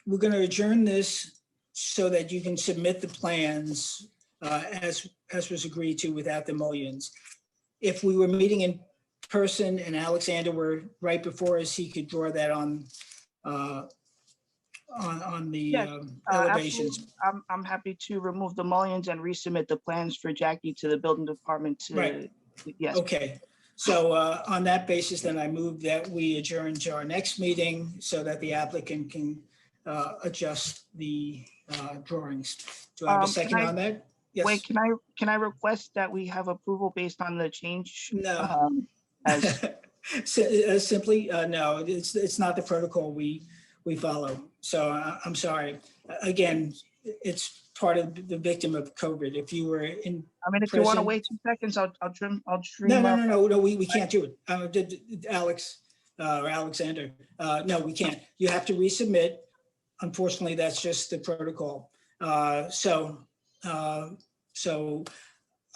we're going to adjourn this so that you can submit the plans as was agreed to without the mullions. If we were meeting in person and Alexander were right before us, he could draw that on the Yes, elevations. I'm happy to remove the mullions and resubmit the plans for Jackie to the building department to, Right. Yes. Okay, so on that basis, then I move that we adjourn to our next meeting so that the applicant can adjust the drawings. Do I have a second on that? Yes. Wait, can I request that we have approval based on the change? No. As Simply, no, it's not the protocol we follow. So I'm sorry. Again, it's part of the victim of COVID. If you were in. I mean, if you want to present- wait 2 seconds, I'll stream. No, we can't do it. Alex or Alexander, no, we can't. You have to resubmit. Unfortunately, that's just the protocol. So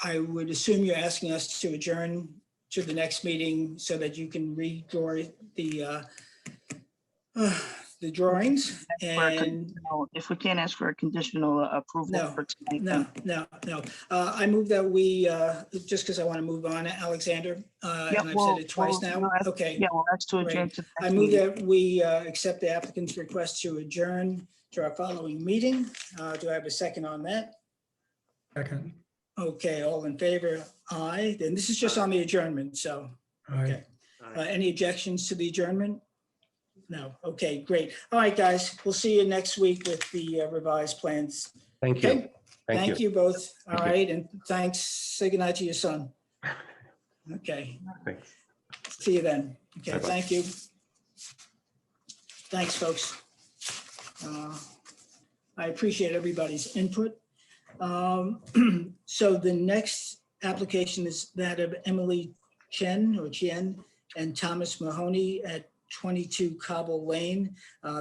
I would assume you're asking us to adjourn to the next meeting so that you can redraw the drawings. And if we can't ask for a conditional approval No, for tonight. no. I move that we, just because I want to move on, Alexander, Yeah, and I've well, said it twice well, now. no, that's- Okay. Yeah, well, that's to Great. adjourn to. the I next move meeting. that we accept the applicant's request to adjourn to our following meeting. Do I have a second on that? Second. Okay, all in favor? Aye. Then this is just on the adjournment, so. Aye. Any objections to the adjournment? No. Okay, great. All right, guys, we'll see you next week with the revised plans. Thank you. Okay? Thank you both. All Thank you. right, and thanks. Say goodnight to your son. Okay, Thanks. see you then. Okay, Bye-bye. thank you. Thanks, folks. I appreciate everybody's input. So the next application is that of Emily Chen and Thomas Mahoney at 22 Cobble Lane.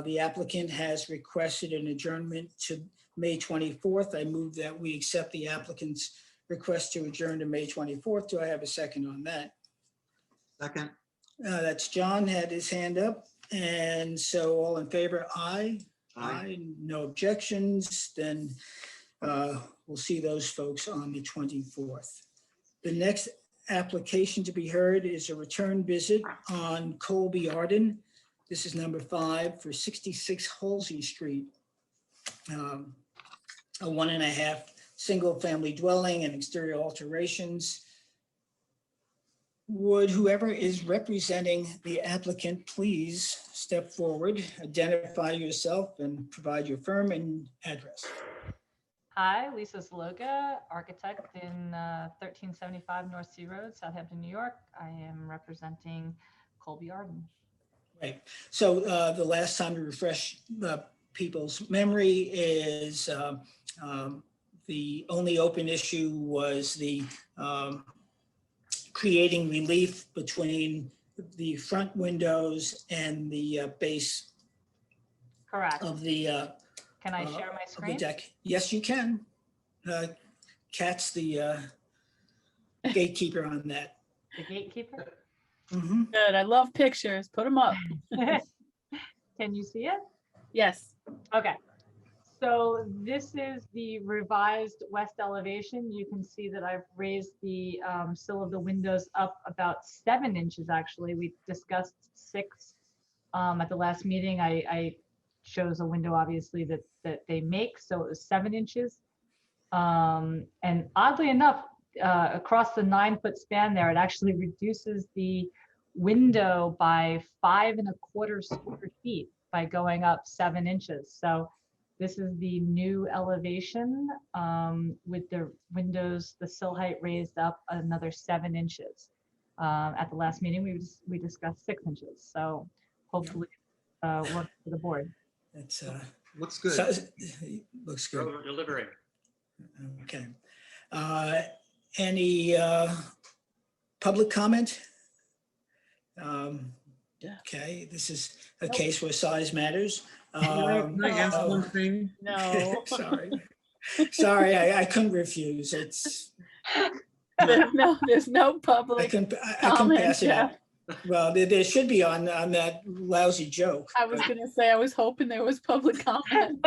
The applicant has requested an adjournment to May 24th. I move that we accept the applicant's request to adjourn to May 24th. Do I have a second on that? Second. That's John had his hand up. And so all in favor, aye. Aye. No objections, then we'll see those folks on the 24th. The next application to be heard is a return visit on Colby Arden. This is number 5 for 66 Halsey Street. A 1.5 single-family dwelling and exterior alterations. Would whoever is representing the applicant please step forward, identify yourself and provide your firm and address. Hi, Lisa Zaloga, architect in 1375 North Sea Road, Southampton, New York. I am representing Colby Arden. Right. So the last time to refresh people's memory is the only open issue was the creating relief between the front windows and the base Correct. of the Can I share my of the screen? deck. Yes, you can. Kat's the gatekeeper on that. The gatekeeper? Mhm. Good. I love pictures. Put them up. Can you see it? Yes. Okay. So this is the revised west elevation. You can see that I've raised the sill of the windows up about 7 inches, actually. We discussed 6 at the last meeting. I chose a window, obviously, that they make, so it was 7 inches. And oddly enough, across the 9-foot span there, it actually reduces the window by 5¼ square feet by going up 7 inches. So this is the new elevation with the windows, the sill height raised up another 7 inches. At the last meeting, we discussed 6 inches. So hopefully work for the board. That's Looks good. looks good. Over delivering. Okay. Any public comment? Okay, this is a case where size matters. Can I ask one thing? No. Sorry, I couldn't refuse. It's There's no I public couldn't comment, pass it Jeff. up. Well, there should be on that lousy joke. I was gonna say, I was hoping there was public comment.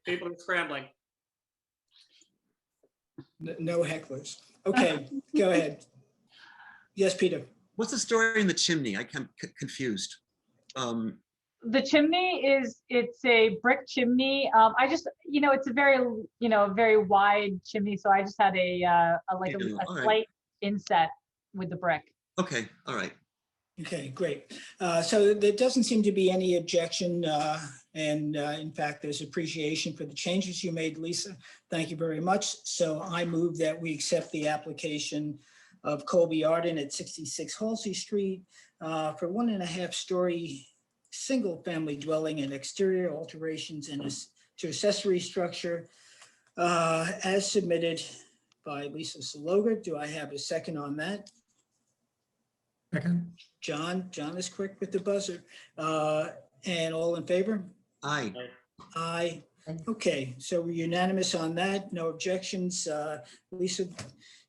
People are scrambling. No hecklers. Okay, go ahead. Yes, Peter. What's the story in the chimney? I am confused. The chimney it's a brick chimney. I just, it's a very wide chimney. So I just had a slight inset with the brick. Okay, all right. Okay, great. So there doesn't seem to be any objection. And in fact, there's appreciation for the changes you made, Lisa. Thank you very much. So I move that we accept the application of Colby Arden at 66 Halsey Street for 1.5-story single-family dwelling and exterior alterations to accessory structure as submitted by Lisa Saloga. Do I have a second on that? Second. John is quick with the buzzer. And all in favor? Aye. Aye. Okay, so we're unanimous on that. No objections. Lisa,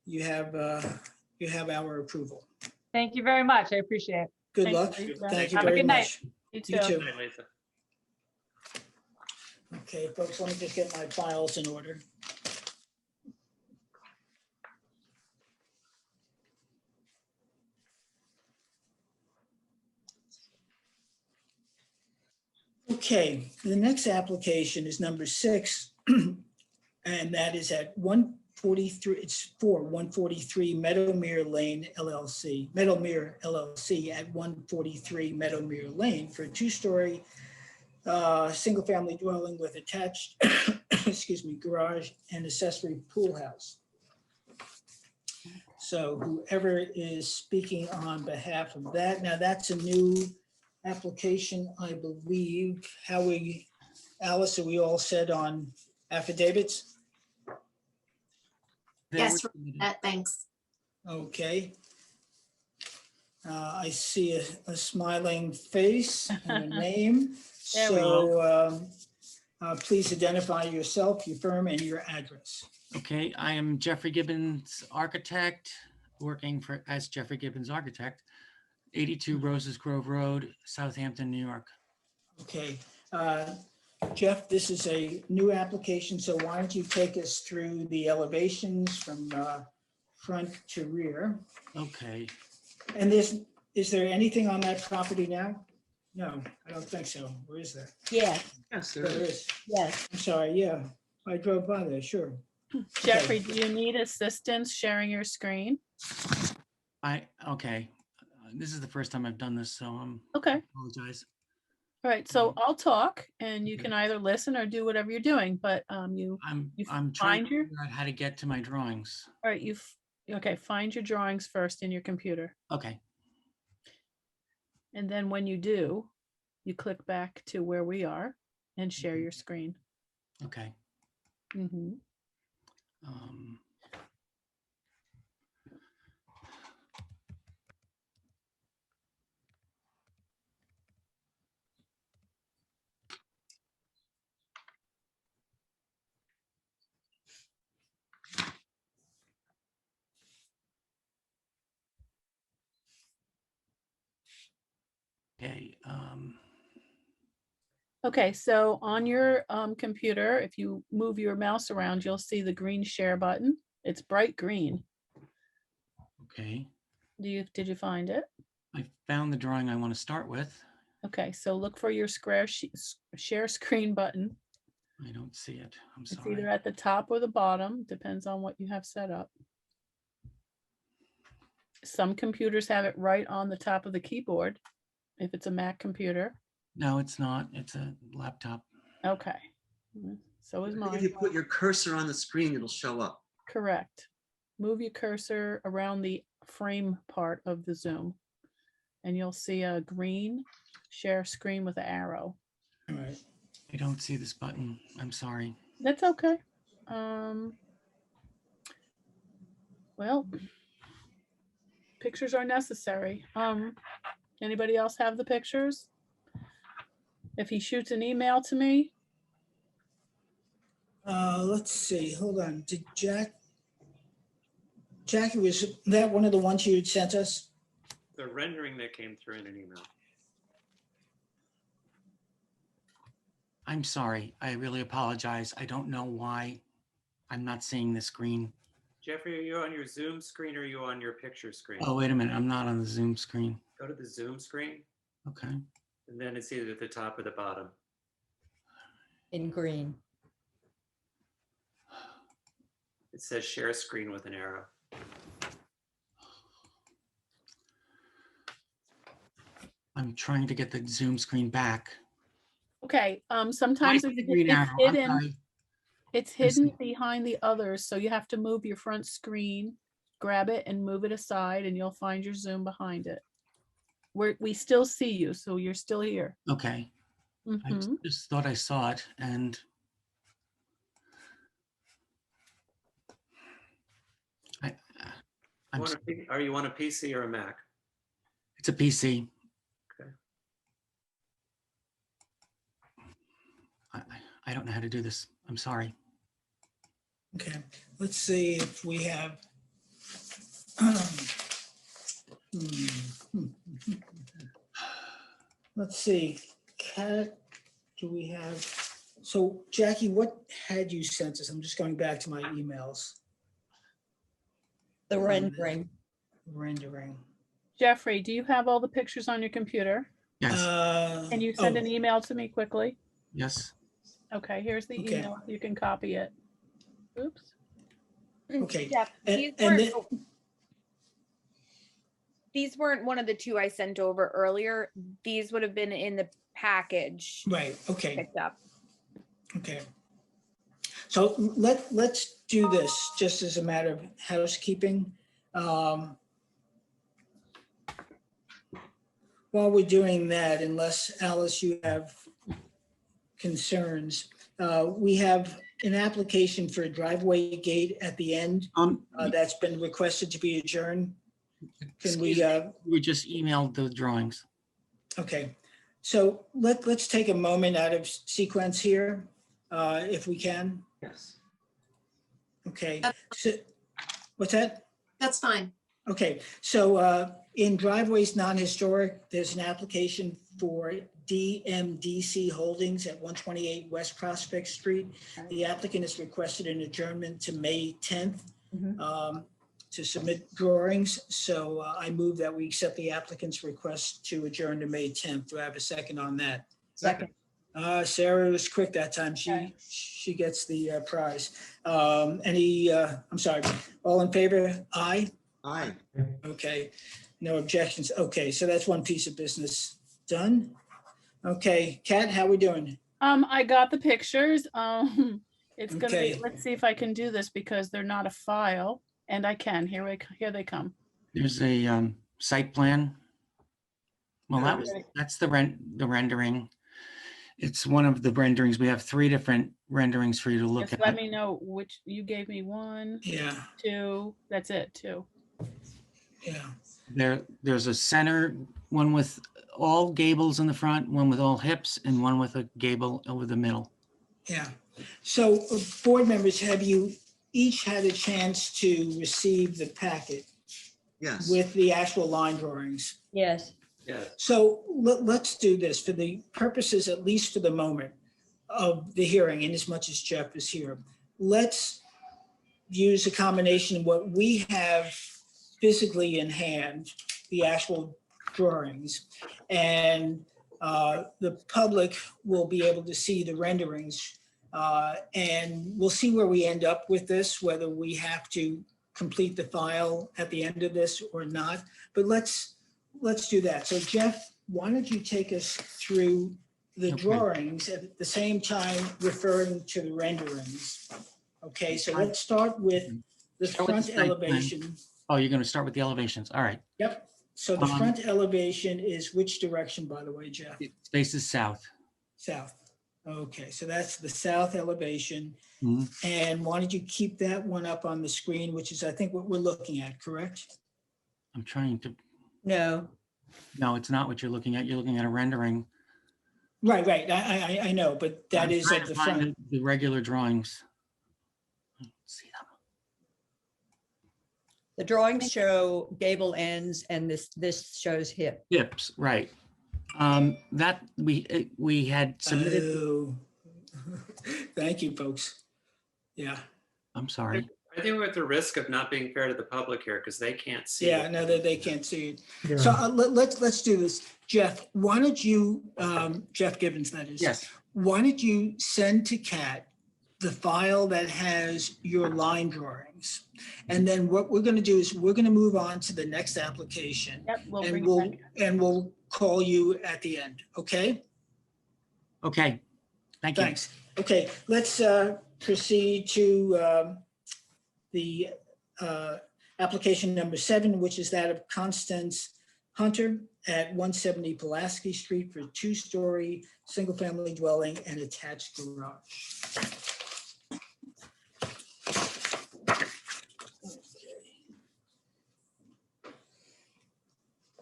you have our approval. Thank you very much. I appreciate it. Good Thanks, luck. Lisa. Thank you Have a very good night. much. You You too. too. Good night, Lisa. Okay, folks, let me just get my files in order. Okay, the next application is number 6, and that is at 143, it's for 143 Meadowmere Lane LLC, Meadowmere LLC at 143 Meadowmere Lane for a 2-story single-family dwelling with attached, excuse me, garage and accessory pool house. So whoever is speaking on behalf of that, now that's a new application, I believe. Alice, are we all set on affidavits? Yes, thanks. Okay. I see a smiling face and a name. There we So please identify yourself, your firm, and your address. Okay, I am Jeffrey Gibbons, architect, working as Jeffrey Gibbons Architect, 82 Roses Grove Road, Southampton, New York. Okay. Jeff, this is a new application, so why don't you take us through the elevations from front to rear? Okay. And is there anything on that property now? No, I don't think so. Or is there? Yes, Yes, There is. yes. I'm sorry, yeah. I drove by there, sure. Jeffrey, do you need assistance sharing your screen? Okay. This is the first time I've done this, so Okay. I apologize. All right, so I'll talk and you can either listen or do whatever you're doing, but I'm you trying find to your, figure out how to get to my drawings. all right, okay, find your drawings first in your computer. Okay. And then when you do, you click back to where we are and share your screen. Okay. Mhm. Um, Okay, so on your computer, if you move your mouse around, you'll see the green share button. It's bright green. Okay, Did you find it? I found the drawing I want to start with. Okay, so look for your share screen button. I don't see it. I'm It's sorry. either at the top or the bottom, depends on what you have set up. Some computers have it right on the top of the keyboard, if it's a Mac computer. No, it's not. It's a laptop. Okay, so is I think if mine. you put your cursor on the screen, it'll show up. Correct. Move your cursor around the frame part of the Zoom, and you'll see a green share screen with an arrow. All right. I don't see this button. I'm sorry. That's okay. Well, pictures are necessary. Anybody else have the pictures? If he shoots an email to me, Let's see, hold on. Did Jackie, was that one of the ones you had sent us? The rendering that came through in an email. I'm sorry. I really apologize. I don't know why I'm not seeing the screen. Jeffrey, are you on your Zoom screen or are you on your picture screen? Oh, wait a minute. I'm not on the Zoom screen. Go to the Zoom screen, Okay. and then it's either at the top or the bottom. In green. It says share screen with an arrow. I'm trying to get the Zoom screen back. okay. Sometimes I see the it's green arrow. I'm hidden. sorry. It's hidden behind the others, so you have to move your front screen, grab it and move it aside, and you'll find your Zoom behind it. We still see you, so you're still here. Okay. I Mhm. just thought I saw it, and I'm Are you on a PC or a Mac? it's a PC. Okay. I don't know how to do this. I'm sorry. Okay, let's see if we have. Let's see, Kat, do we have, so Jackie, what had you sent us? I'm just going back to my emails. The rendering. Rendering. Jeffrey, do you have all the pictures on your computer? Yes. Can you send an email to me quickly? Yes. Okay, here's the Okay. email. You can copy it. Oops. Okay. Jeff, And these weren't one of the two I sent over earlier. These would have been in the package right, okay, picked up. okay. So let's do this just as a matter of housekeeping. While we're doing that, unless Alice, you have concerns, we have an application for a driveway gate at the end that's been requested to be adjourned. Can we? We just emailed the drawings. Okay, so let's take a moment out of sequence here, if we can. Yes. Okay, so, what's that? That's fine. Okay, so in driveways non-historic, there's an application for DMDC Holdings at 128 West Prospect Street. The applicant has requested an adjournment to May 10th to submit drawings. So I move that we accept the applicant's request to adjourn to May 10th. Do I have a second on that? Second. Sarah was quick that time. She gets the prize. I'm sorry, all in favor? Aye. Aye. Okay, no objections. Okay, so that's one piece of business done. Okay, Kat, how we doing? I got the pictures. It's gonna Okay. be, let's see if I can do this because they're not a file, and I can. Here they come. There's a site plan. Well, Okay. that's the rendering. It's one of the renderings. We have 3 different renderings for you to look Just at. let me know which you gave me. 1, Yeah, 2. That's it. 2. yeah. There's a center one with all gables in the front, one with all hips, and one with a gable over the middle. Yeah. So board members, have you each had a chance to receive the packet Yes. with the actual line drawings? Yes. Yeah. So let's do this for the purposes, at least for the moment of the hearing, and as much as Jeff is here, let's use a combination of what we have physically in hand, the actual drawings, and the public will be able to see the renderings. And we'll see where we end up with this, whether we have to complete the file at the end of this or not. But let's do that. So Jeff, why don't you take us through the Okay. drawings at the same time referring to the renderings? Okay, so let's start with the Start with the front site plan. elevation. Oh, you're going to start with the elevations. All right. Yep. So the Um, front elevation is which direction, by the way, Jeff? Space is south. South. Okay, so that's the south elevation. Mhm. And why don't you keep that one up on the screen, which is, I think, what we're looking at, correct? I'm trying to, No, no, it's not what you're looking at. You're looking at a rendering. Right, right. I know, but that I'm is trying of to the find front. The regular drawings. See them. the drawings show gable ends and this shows hip. Hips, right. That we had submitted. Oh. Thank you, folks. Yeah, I'm sorry. I think we're at the risk of not being fair to the public here because they can't see. yeah, it. no, they can't see it. Yeah. So let's do this. Jeff, why don't you, Jeff Gibbons, that is. Yes. Why don't you send to Kat the file that has your line drawings? And then what we're going to do is we're going to move on to the next application. Yep, we'll And bring it we'll, back. and we'll call you at the end, okay? Okay. Thank you. Thanks. Okay, let's proceed to the application number 7, which is that of Constance Hunter at 170 Pulaski Street for a 2-story, single-family dwelling and attached garage.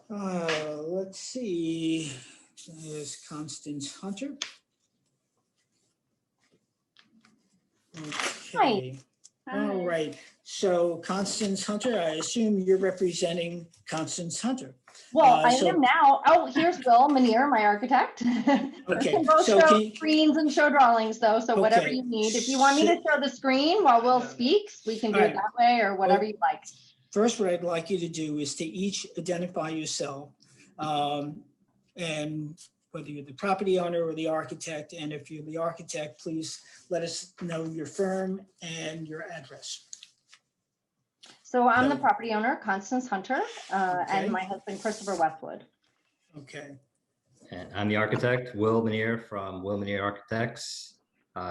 Let's see, there's Constance Hunter. Okay. All right, so Constance Hunter, I assume you're representing Constance Hunter. Well, I so- am now. Oh, here's Bill Manier, my architect. We Okay, can both so show can you- screens and show drawings though, so whatever Okay. you need. If you want me to show the screen while Will speaks, we can do it Alright. that way or whatever you like. First, what I'd like you to do is to each identify yourself, and whether you're the property owner or the architect. And if you're the architect, please let us know your firm and your address. So I'm the So- property owner, Constance Hunter, Okay. and my husband, Christopher Westwood. Okay, And I'm the architect, Will Manier from Will Manier Architects,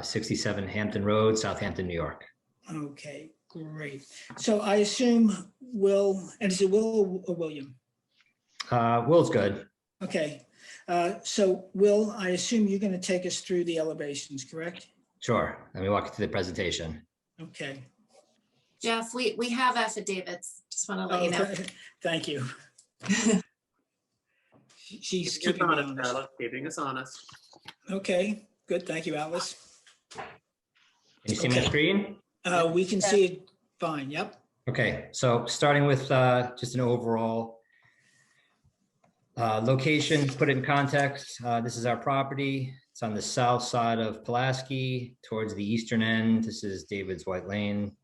67 Hampton Road, Southampton, New York. okay, great. So I assume Will, and is it Will or William? Will's good. Okay, so Will, I assume you're going to take us through the elevations, correct? Sure. Let me walk you through the presentation. Okay. Jeff, we have affidavits. Just want to let you know. Thank you. She's Keeping keeping us me honest, honest. Alice, keeping us honest. Okay, good. Thank you, Alice. Can you see my Okay. screen? We can see it fine. Yep. Okay, so starting with just an overall location, put it in context. This is our property. It's on the south side of Pulaski towards the eastern end. This is David's White Lane.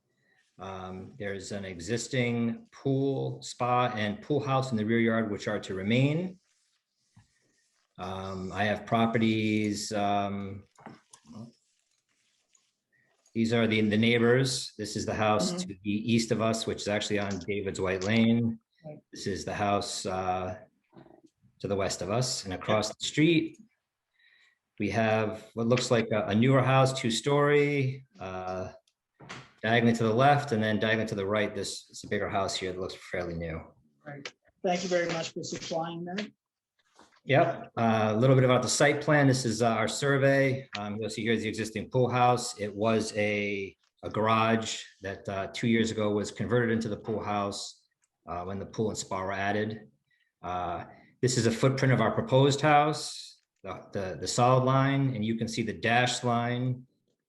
There's an existing pool, spa, and pool house in the rear yard, which are to remain. I have properties. These are the neighbors. This is the house to the east of us, which is actually on David's White Lane. This is the house to the west of us, and across the street, we have what looks like a newer house, 2-story, diagonally to the left, and then diagonally to the right, this is a bigger house here that looks fairly new. Right. Thank you very much for supplying that. Yep, a little bit about the site plan. This is our survey. You'll see here's the existing pool house. It was a garage that 2 years ago was converted into the pool house when the pool and spa were added. This is a footprint of our proposed house, the solid line, and you can see the dashed line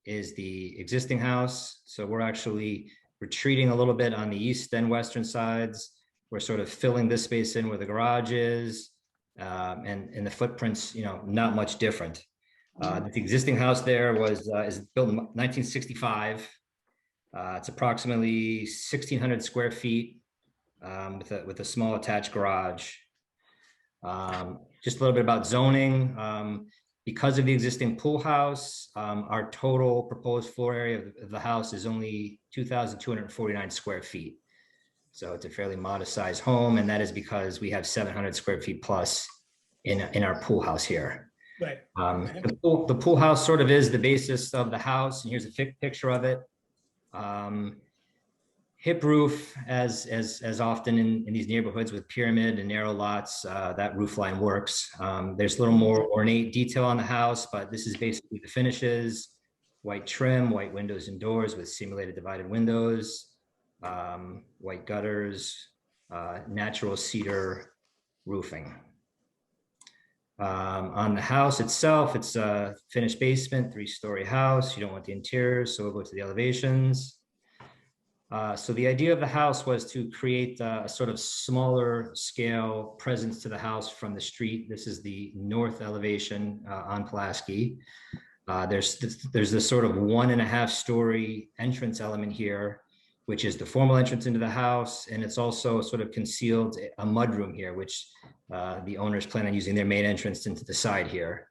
is the existing house. So we're actually retreating a little bit on the east and western sides. We're sort of filling this space in where the garage is. and the footprints, not much different. The existing house there is built in 1965. It's approximately 1,600 square feet with a small attached garage. Just a little bit about zoning. Because of the existing pool house, our total proposed floor area of the house is only 2,249 square feet. So it's a fairly modest sized home, and that is because we have 700 square feet plus in our pool house here. Right. The pool house sort of is the basis of the house, and here's a picture of it. Hip roof, as often in these neighborhoods with pyramid and narrow lots, that roof line works. There's a little more ornate detail on the house, but this is basically the finishes: white trim, white windows and doors with simulated divided windows, white gutters, natural cedar roofing. On the house itself, it's a finished basement, 3-story house. You don't want the interior, so we'll go to the elevations. So the idea of the house was to create a sort of smaller scale presence to the house from the street. This is the north elevation on Pulaski. There's this sort of 1.5-story entrance element here, which is the formal entrance into the house. And it's also sort of concealed a mudroom here, which the owners plan on using their main entrance into the side here.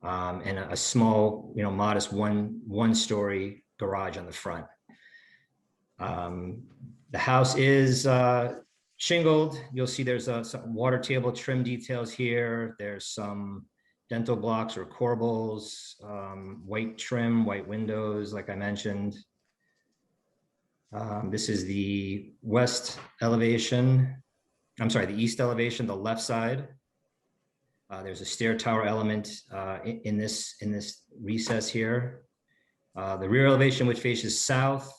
And a small, modest one-story garage on the front. The house is shingled. You'll see there's some water table trim details here. There's some dental blocks or corbels, white trim, white windows, like I mentioned. This is the west elevation. I'm sorry, the east elevation, the left side. There's a stair tower element in this recess here. The rear elevation, which faces south.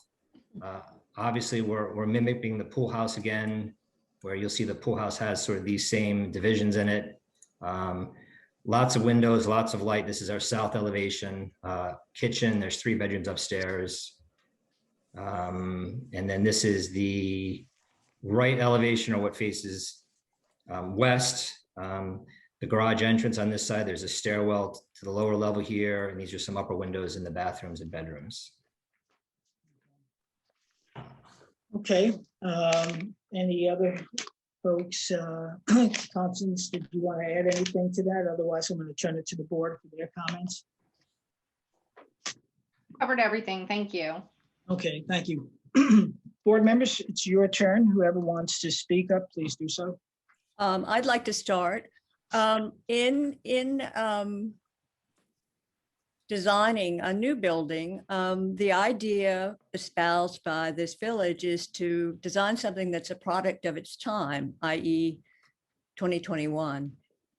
Obviously, we're mimicking the pool house again, where you'll see the pool house has sort of these same divisions in it. Lots of windows, lots of light. This is our south elevation. Kitchen, there's 3 bedrooms upstairs. And then this is the right elevation, or what faces west. The garage entrance on this side, there's a stairwell to the lower level here, and these are some upper windows in the bathrooms and bedrooms. Okay, any other folks? Constance, did you want to add anything to that? Otherwise, I'm going to turn it to the board for their comments. Covered everything. Thank you. Okay, thank you. Board members, it's your turn. Whoever wants to speak up, please do so. I'd like to start. In designing a new building, the idea espoused by this village is to design something that's a product of its time, i.e. 2021.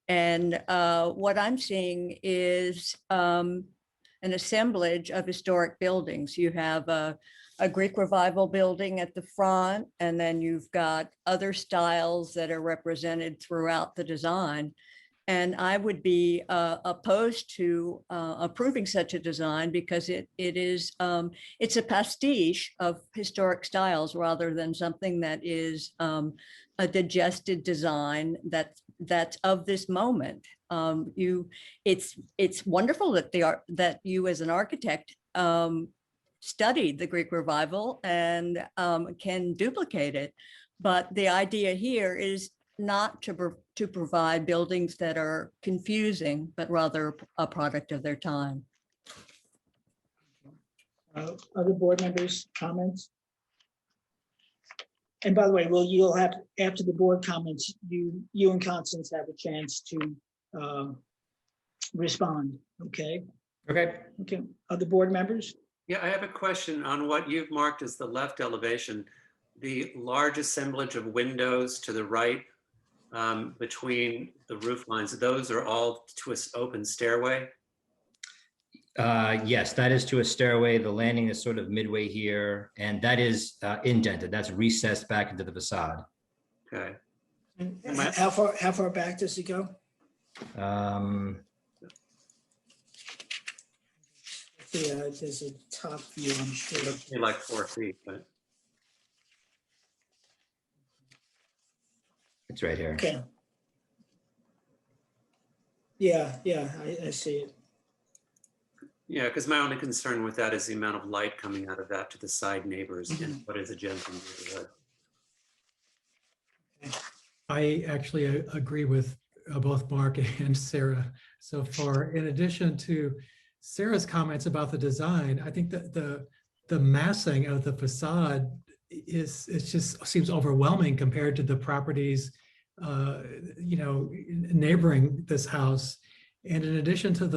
And what I'm seeing is an assemblage of historic buildings. You have a Greek Revival building at the front, and then you've got other styles that are represented throughout the design. And I would be opposed to approving such a design because it's a pastiche of historic styles rather than something that is a digested design that's of this moment. It's wonderful that you as an architect studied the Greek Revival and can duplicate it, but the idea here is not to provide buildings that are confusing, but rather a product of their time. Other board members' comments? And by the way, you'll have, after the board comments, you and Constance have a chance to respond, okay? Okay. Okay, other board members? Yeah, I have a question on what you've marked as the left elevation. The large assemblage of windows to the right between the roof lines, those are all to an open stairway? Yes, that is to a stairway. The landing is sort of midway here, and that is indented. That's recessed back into the facade. Okay. And how far back does it go? Yeah, there's a top view, I'm sure. Maybe like 4 feet, but. It's right here. Okay. Yeah, yeah, I see it. Yeah, because my only concern with that is the amount of light coming out of that to the side neighbors in what is a gentleman neighborhood. I actually agree with both Mark and Sarah so far. In addition to Sarah's comments about the design, I think that the massing of the facade is just seems overwhelming compared to the properties neighboring this house. And in addition to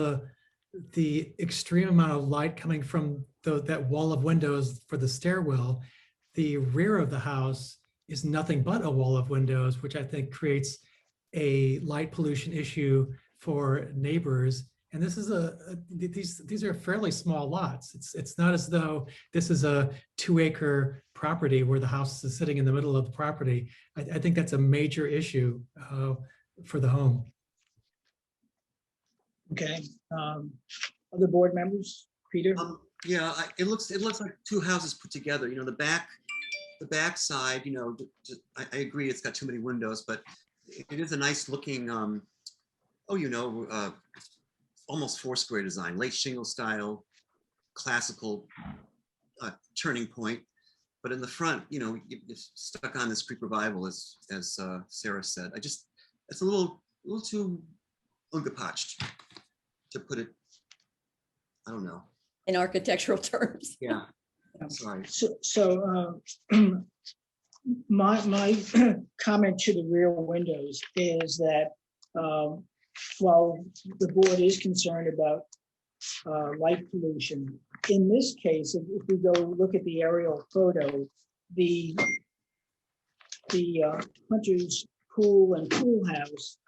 the extreme amount of light coming from that wall of windows for the stairwell, the rear of the house is nothing but a wall of windows, which I think creates a light pollution issue for neighbors. And this is these are fairly small lots. It's not as though this is a 2-acre property where the house is sitting in the middle of the property. I think that's a major issue for the home. Okay. Other board members, Peter? Yeah, it looks like two houses put together. You know, the back side, you know, I agree it's got too many windows, but it is a nice looking, almost four-square design, late shingle style, classical turning point. But in the front, you know, you're stuck on this Greek revival, as Sarah said. It's a little too ungepatched, to put it, I don't know. In architectural terms. Yeah. Sorry. So my comment to the rear windows is that while the board is concerned about light pollution, in this case, if we go look at the aerial photo, the Hunter's pool and pool house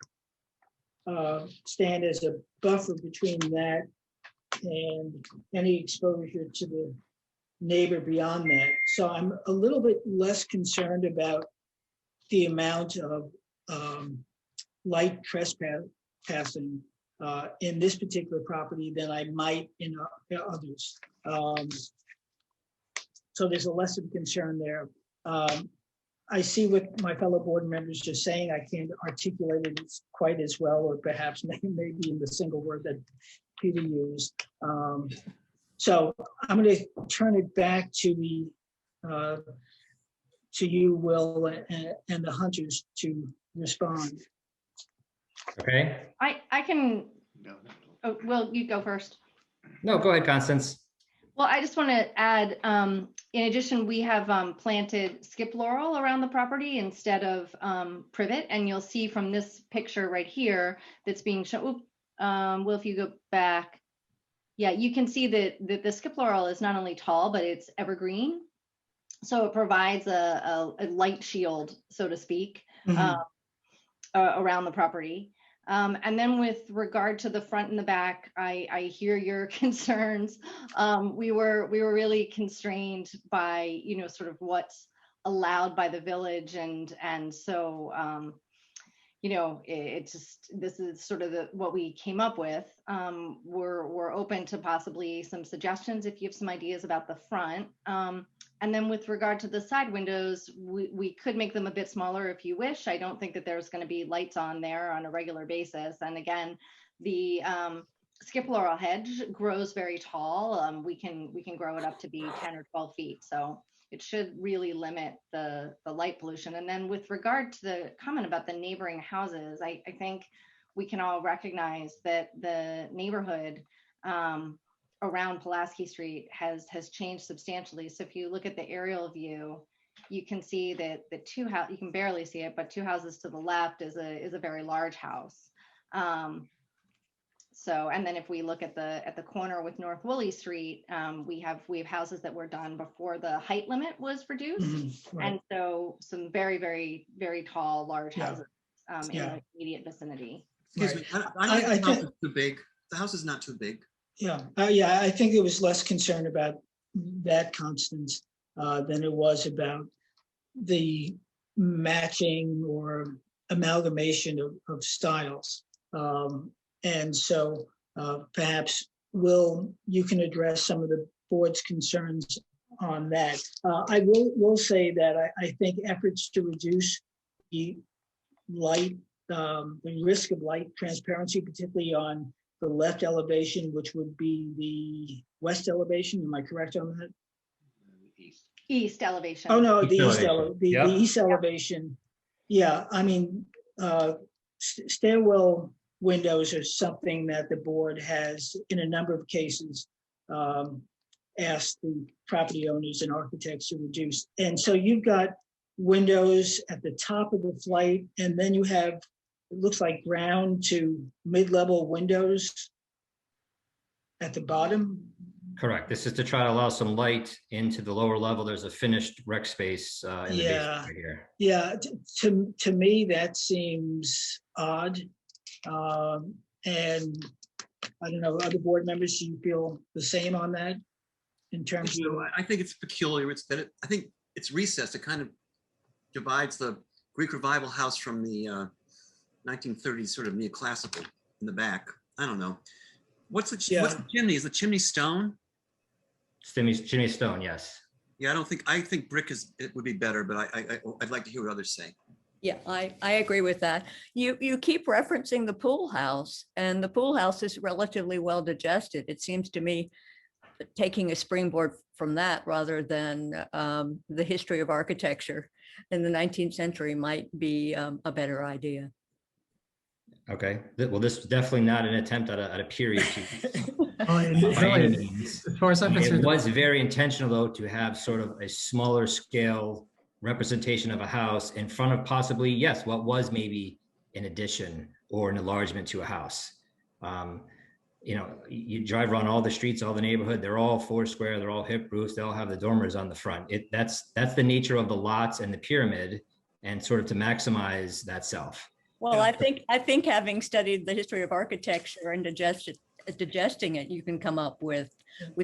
stand as a buffer between that and any exposure to the neighbor beyond that. So I'm a little bit less concerned about the amount of light trespassing in this particular property than I might in others. So there's a less of a concern there. I see what my fellow board members are saying. I can't articulate it quite as well, or perhaps maybe in the single word that Peter used. So I'm going to turn it back to you, Will, and the Hunters to respond. Okay. I can, oh, Will, you go first. No, go ahead, Constance. Well, I just want to add, in addition, we have planted skip laurel around the property instead of privet. And you'll see from this picture right here that's being shown, Will, if you go back, yeah, you can see that the skip laurel is not only tall, but it's evergreen. So it provides a light shield, so to speak, around the property. And then with regard to the front and the back, I hear your concerns. We were really constrained by, you know, sort of what's allowed by the village. And so, you know, it's just, this is sort of what we came up with. We're open to possibly some suggestions if you have some ideas about the front. And then with regard to the side windows, we could make them a bit smaller if you wish. I don't think that there's going to be lights on there on a regular basis. And again, the skip laurel hedge grows very tall. We can grow it up to be 10 or 12 feet. So it should really limit the light pollution. And then with regard to the comment about the neighboring houses, I think we can all recognize that the neighborhood around Pulaski Street has changed substantially. So if you look at the aerial view, you can see that the you can barely see it, but two houses to the left is a very large house. So, and then if we look at the corner with North Woolley Street, we have houses that were done before the height limit was reduced. Right. And so some very, very, very tall, large houses in the immediate vicinity. Excuse me, I think the house is too big. The house is not too big. Yeah, I think it was less concerned about that, Constance, than it was about the matching or amalgamation of styles. And so perhaps, Will, you can address some of the board's concerns on that. I will say that I think efforts to reduce the light the risk of light transparency, particularly on the left elevation, which would be the west elevation. Am I correct on that? East elevation. Oh, no, East the east elevation. the Yep. east elevation. Yeah, I mean, stairwell windows are something that the board has, in a number of cases, asked the property owners and architects to reduce. And so you've got windows at the top of the flight, and then you have, it looks like ground to mid-level windows at the bottom. Correct. This is to try to allow some light into the lower level. There's a finished rec space in the basement right here. Yeah, to me, that seems odd. And I don't know, other board members, do you feel the same on that? In terms of, I think it's peculiar. I think it's recessed. It kind of divides the Greek revival house from the 1930s sort of neoclassical in the back. I don't know. What's the chimney? Is the chimney stone? Chimney stone, yes. Yeah, I think brick it would be better, but I'd like to hear what others say. Yeah, I agree with that. You keep referencing the pool house, and the pool house is relatively well digested. It seems to me taking a springboard from that rather than the history of architecture in the 19th century might be a better idea. Okay. Well, this is definitely not an attempt at a period piece. By any means. As far as I'm concerned, It was very intentional, though, to have sort of a smaller scale representation of a house in front of possibly, yes, what was maybe an addition or an enlargement to a house. You know, you drive around all the streets, all the neighborhood, they're all four square, they're all hip roofs, they all have the dormers on the front. That's the nature of the lots and the pyramid, and sort of to maximize that self. Well, I think having studied the history of architecture and digesting it, you can come up with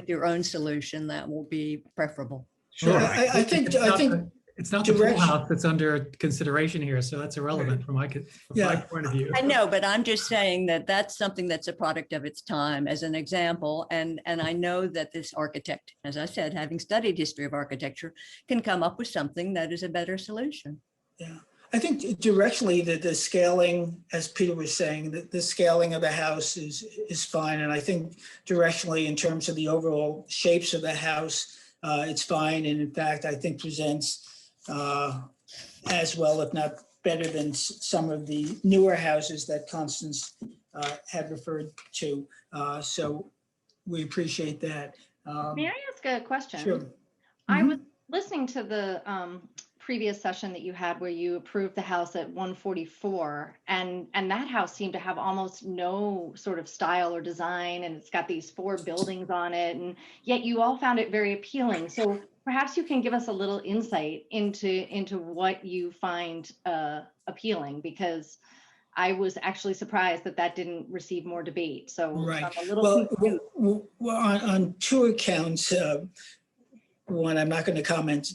your own solution that will be preferable. Sure. Yeah, I think it's not the pool house that's under consideration here, so that's irrelevant from my point of view. I know, but I'm just saying that that's something that's a product of its time as an example. And I know that this architect, as I said, having studied history of architecture, can come up with something that is a better solution. Yeah, I think directionally the scaling, as Peter was saying, the scaling of the house is fine. And I think directionally in terms of the overall shapes of the house, it's fine. And in fact, I think presents as well, if not better than some of the newer houses that Constance had referred to. So we appreciate that. May I ask a question? Sure. I was listening to the previous session that you had where you approved the house at 144, and that house seemed to have almost no sort of style or design, and it's got these 4 buildings on it, and yet you all found it very appealing. So perhaps you can give us a little insight into what you find appealing, because I was actually surprised that didn't receive more debate. So right. I'm a little well, on 2 accounts. One, I'm not going to comment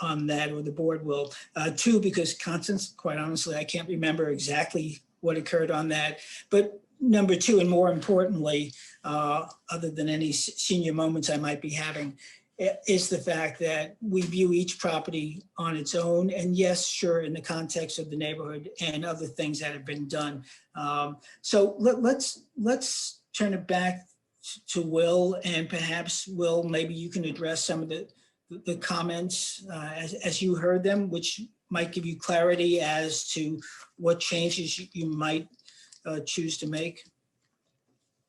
on that, or the board will. 2, because Constance, quite honestly, I can't remember exactly what occurred on that. But number 2, and more importantly, other than any senior moments I might be having, is the fact that we view each property on its own. And yes, sure, in the context of the neighborhood and other things that have been done. So let's turn it back to Will, and perhaps Will, maybe you can address some of the comments as you heard them, which might give you clarity as to what changes you might choose to make.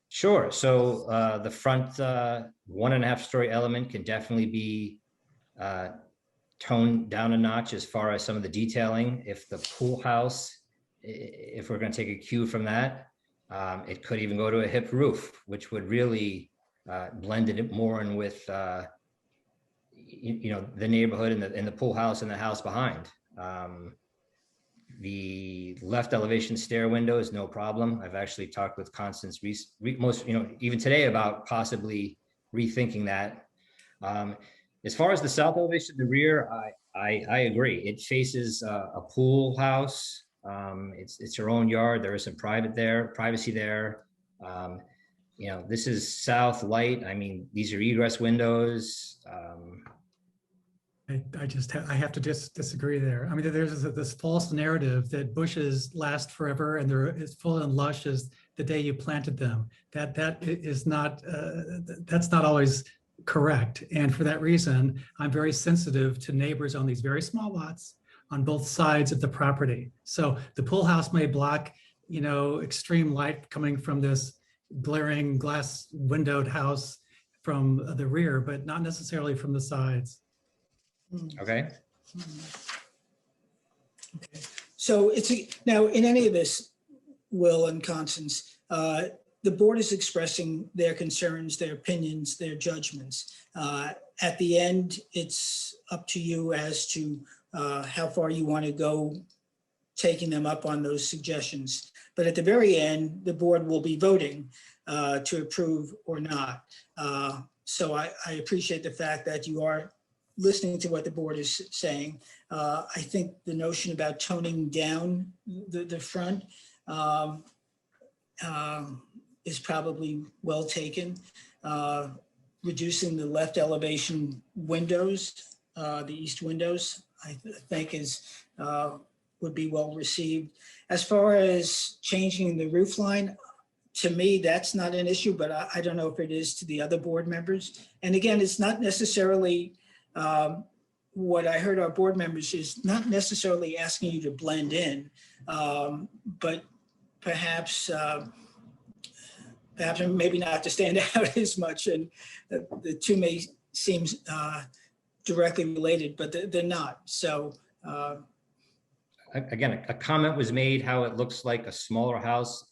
Sure. So the front 1.5 story element can definitely be toned down a notch as far as some of the detailing. If the pool house, if we're going to take a cue from that, it could even go to a hip roof, which would really blend it more in with you know, the neighborhood and the pool house and the house behind. The left elevation stair window is no problem. I've actually talked with Constance even today about possibly rethinking that. As far as the south elevation, the rear, I agree. It faces a pool house. It's your own yard. There is some privacy there. You know, this is south light. I mean, these are egress windows. I have to just disagree there. I mean, there's this false narrative that bushes last forever and they're as full and lush as the day you planted them. That is not, that's not always correct. And for that reason, I'm very sensitive to neighbors on these very small lots on both sides of the property. So the pool house may block, extreme light coming from this glaring glass windowed house from the rear, but not necessarily from the sides. Okay. Okay. So now in any of this, Will and Constance, the board is expressing their concerns, their opinions, their judgments. At the end, it's up to you as to how far you want to go, taking them up on those suggestions. But at the very end, the board will be voting to approve or not. So I appreciate the fact that you are listening to what the board is saying. I think the notion about toning down the front is probably well taken. Reducing the left elevation windows, the east windows, I think would be well received. As far as changing the roof line, to me, that's not an issue, but I don't know if it is to the other board members. And again, it's not necessarily, what I heard our board members is not necessarily asking you to blend in, but perhaps maybe not to stand out as much. And the two may seem directly related, but they're not. So again, a comment was made how it looks like a smaller house.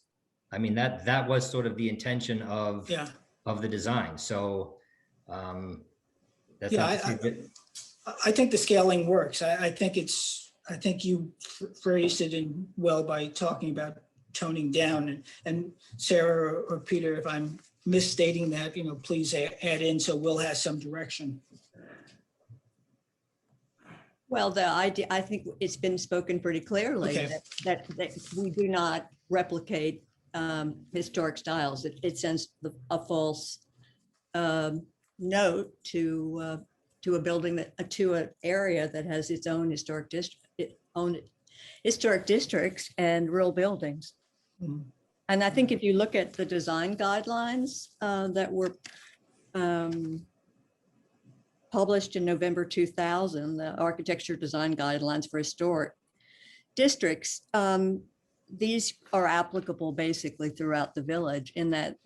I mean, that was sort of the intention of the design. So that's I think the scaling works. I think you phrased it in well by talking about toning down, and Sarah or Peter, if I'm misstating that, please add in so Will has some direction. Well, the idea, I think it's been spoken pretty clearly that we do not replicate historic styles. It sends a false note to a building to an area that has its own historic districts and real buildings. Mm-hmm. And I think if you look at the design guidelines that were published in November 2000, the architecture design guidelines for historic districts, these are applicable basically throughout the village, in that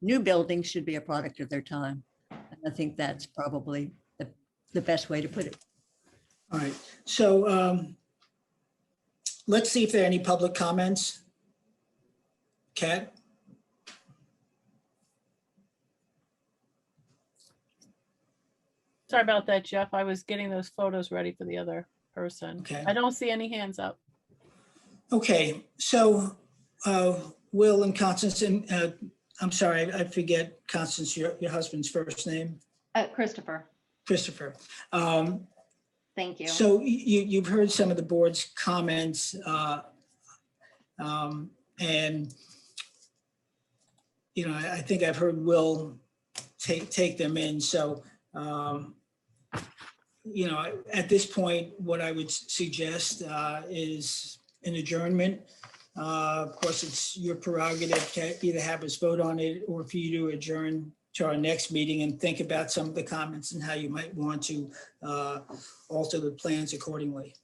new buildings should be a product of their time. And I think that's probably the best way to put it. All right, so let's see if there are any public comments. Kat? Sorry about that, Jeff. I was getting those photos ready for the other person. Okay. I don't see any hands up. Okay, so Will and Constance, and I'm sorry, I forget, Constance, your husband's first name? Christopher. Christopher. Thank you. So you've heard some of the board's comments, and I think I've heard Will take them in. So at this point, what I would suggest is an adjournment. Of course, it's your prerogative to either have us vote on it or for you to adjourn to our next meeting and think about some of the comments and how you might want to alter the plans accordingly.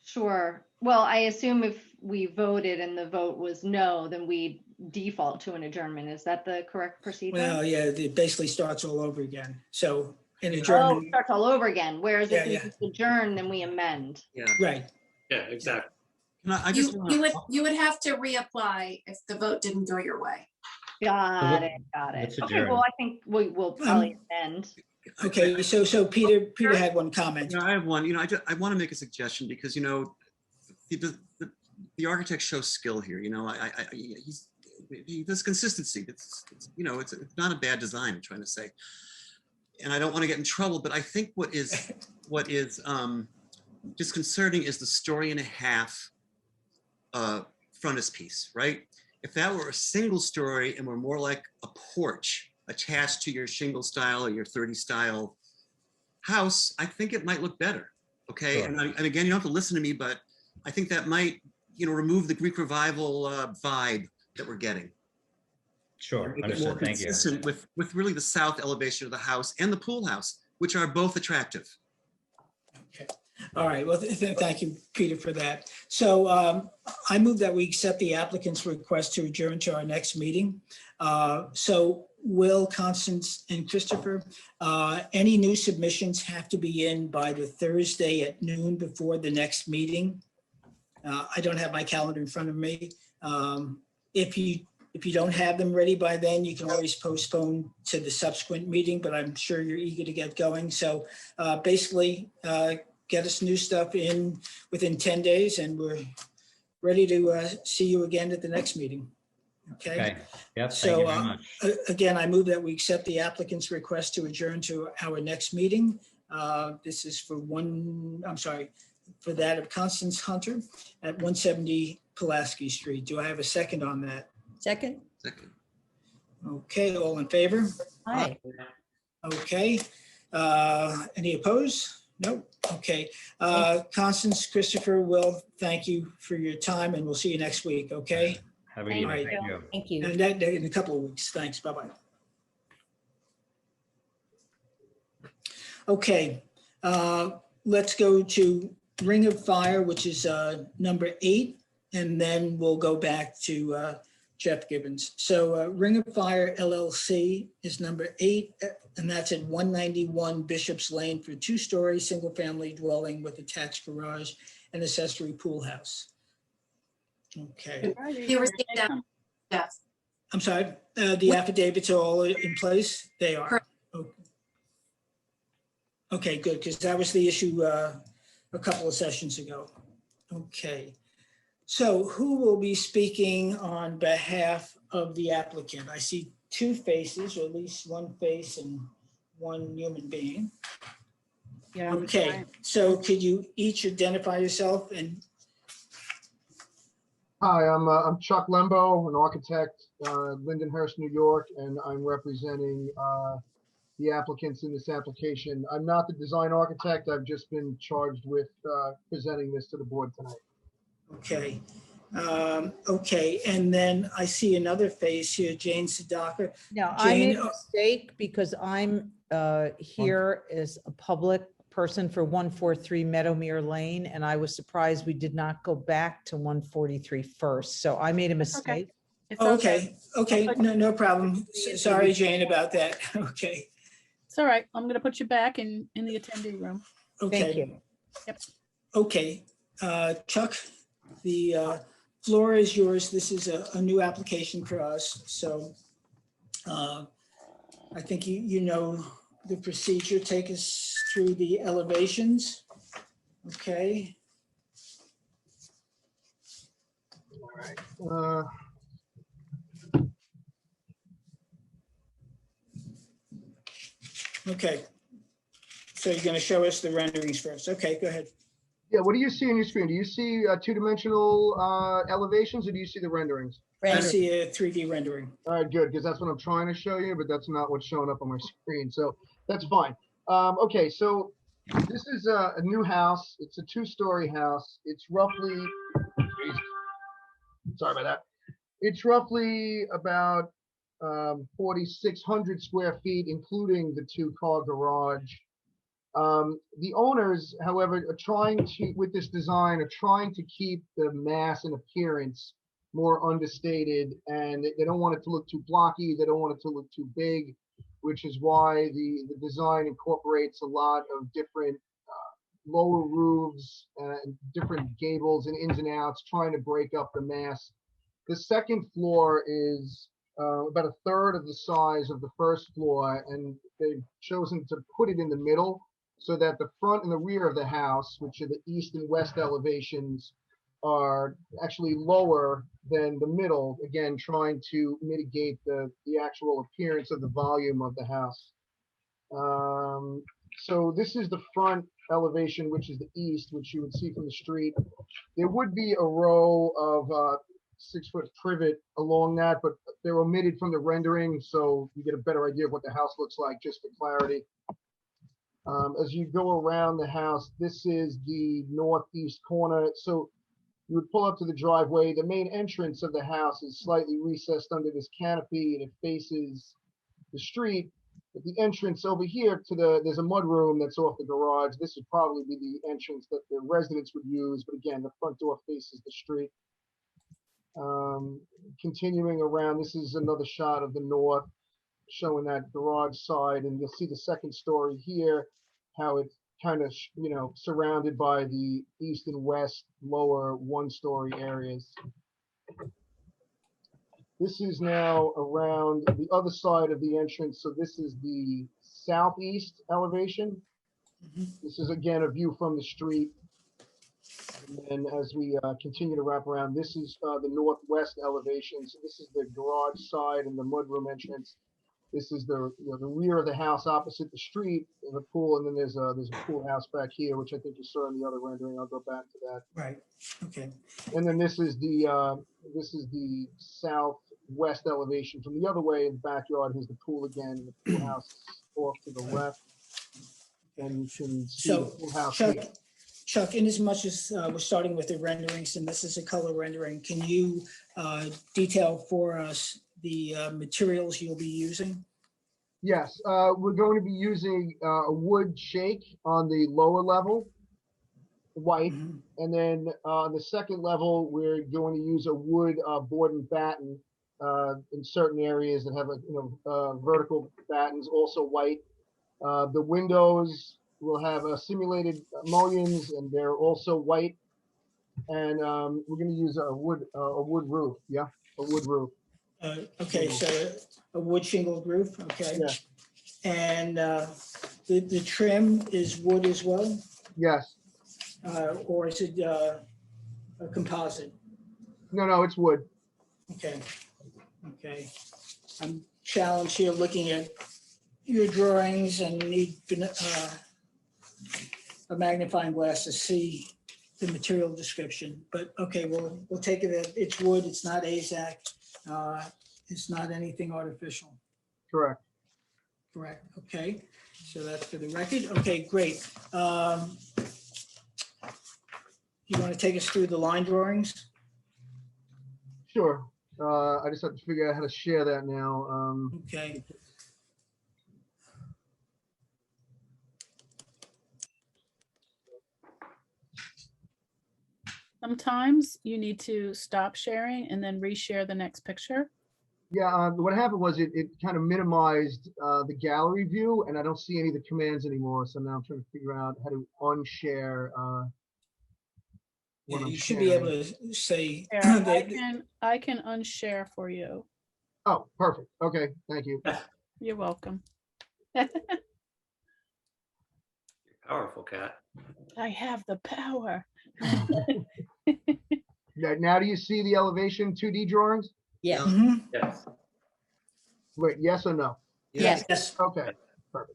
Sure. Well, I assume if we voted and the vote was no, then we default to an adjournment. Is that the correct procedure? Well, yeah, it basically starts all over again. So an Oh, adjournment. it starts all over again. Whereas if Yeah, we adjourn, then we amend. Yeah. Right. Yeah, exactly. You would have to reapply if the vote didn't go your way. Got it. let's Okay, adjourn. well, I think we will probably amend. Okay, so Peter had one comment. I have one. I want to make a suggestion because the architect shows skill here. He does consistency. It's not a bad design, I'm trying to say. And I don't want to get in trouble, but I think what is disconcerting is the story and a half frontispiece, right? If that were a single story and were more like a porch attached to your shingle style or your 30 style house, I think it might look better. Okay, Sure. and again, you don't have to listen to me, but I think that might, remove the Greek revival vibe that we're getting. Sure, Make it more understood, thank you. consistent with really the south elevation of the house and the pool house, which are both attractive. All right, well, thank you, Peter, for that. So I move that we accept the applicant's request to adjourn to our next meeting. So Will, Constance, and Christopher, any new submissions have to be in by the Thursday at noon before the next meeting. I don't have my calendar in front of me. If you don't have them ready by then, you can always postpone to the subsequent meeting, but I'm sure you're eager to get going. So basically, get us new stuff in within 10 days and we're ready to see you again at the next meeting. Okay. Yep, thank So you very much. again, I move that we accept the applicant's request to adjourn to our next meeting. This is for for that of Constance Hunter at 170 Pulaski Street. Do I have a second on that? Second? Second. Okay, all in favor? Aye. Okay. Any opposed? No. Okay. Constance, Christopher, Will, thank you for your time and we'll see you next week. Okay. Have a good evening, All right. thank you. Thank you. And that in a couple of weeks. Thanks. Bye-bye. Okay. Let's go to Ring of Fire, which is number 8, and then we'll go back to Jeff Gibbons. So Ring of Fire LLC is number 8, and that's at 191 Bishop's Lane for 2-story single-family dwelling with attached garage and accessory pool house. Okay. You received that, yes. I'm sorry, the affidavits are all in place? They are. Correct. Okay, good, because that was the issue a couple of sessions ago. Okay. So who will be speaking on behalf of the applicant? I see 2 faces, or at least 1 face and 1 human being. Yeah. Okay, so could you each identify yourself and Hi, I'm Chuck Lembo, an architect, Lindenhurst, New York, and I'm representing the applicants in this application. I'm not the design architect. I've just been charged with presenting this to the board tonight. okay. Okay, and then I see another face here, Jane Sadaka. Now, I made Jane, a mistake because I'm here as a public person for 143 Meadowmere Lane, and I was surprised we did not go back to 143 first. So I made a mistake. It's okay, no problem. Sorry, Jane, about that. Okay, It's all right. I'm going to put you back in the attendee room. okay. Thank you. Yep. Okay, Chuck, the floor is yours. This is a new application for us, so I think you know the procedure. Take us through the elevations. Okay. All right. Okay. So you're going to show us the renderings first. Okay, go ahead. Yeah, what do you see on your screen? Do you see 2-dimensional elevations, or do you see the renderings? I see a 3D rendering. All right, good, because that's what I'm trying to show you, but that's not what's showing up on my screen, so that's fine. Okay, so this is a new house. It's a 2-story house. It's roughly, sorry about that. It's roughly about 4,600 square feet, including the 2-car garage. The owners, however, are trying to, with this design, are trying to keep the mass and appearance more understated, and they don't want it to look too blocky. They don't want it to look too big, which is why the design incorporates a lot of different lower roofs and different gables and ins and outs, trying to break up the mass. The second floor is about a third of the size of the first floor, and they've chosen to put it in the middle so that the front and the rear of the house, which are the east and west elevations, are actually lower than the middle, again, trying to mitigate the actual appearance of the volume of the house. So this is the front elevation, which is the east, which you would see from the street. There would be a row of 6-foot privet along that, but they're omitted from the rendering, so you get a better idea of what the house looks like, just for clarity. As you go around the house, this is the northeast corner. So you would pull up to the driveway. The main entrance of the house is slightly recessed under this canopy and it faces the street. But the entrance over here there's a mudroom that's off the garage. This would probably be the entrance that the residents would use. But again, the front door faces the street. Continuing around, this is another shot of the north showing that garage side. And you'll see the second story here, how it's kind of, surrounded by the east and west lower one-story areas. This is now around the other side of the entrance. So this is the southeast elevation. This is again a view from the street. And as we continue to wrap around, this is the northwest elevation. So this is the garage side and the mudroom entrance. This is the rear of the house opposite the street and the pool, and then there's a pool house back here, which I think you saw in the other rendering. I'll go back to that. Right. Okay. And then this is the southwest elevation. From the other way in the backyard, here's the pool again. The pool house is off to the left, and you can see the pool house. Chuck, in as much as we're starting with the renderings, and this is a color rendering, can you detail for us the materials you'll be using? Yes, we're going to be using a wood shake on the lower level, white, and then on the second level, we're going to use a wood board and batten in certain areas that have vertical battens, also white. The windows will have simulated mullions, and they're also white. And we're going to use a wood roof. Yeah, a wood roof. Okay, so a wood shingled roof. Okay. Yeah. And the trim is wood as well, Yes. or is it a composite? No, it's wood. Okay. Okay. I'm challenged here looking at your drawings and need a magnifying glass to see the material description. But okay, we'll take it as it's wood. It's not AZAC. It's not anything artificial. Correct. Correct. Okay. So that's for the record. Okay, great. You want to take us through the line drawings? Sure. I just have to figure out how to share that now. Okay. Sometimes you need to stop sharing and then reshare the next picture. Yeah, what happened was it kind of minimized the gallery view, and I don't see any of the commands anymore. So now I'm trying to figure out how to unshare. Yeah, you should be able to say. Here, I can unshare for you. Oh, perfect. Okay, thank you. You're welcome. Powerful cat. I have the power. Now do you see the elevation 2D drawings? Yeah. Yes. Wait, yes or no? Yes. Okay, perfect. All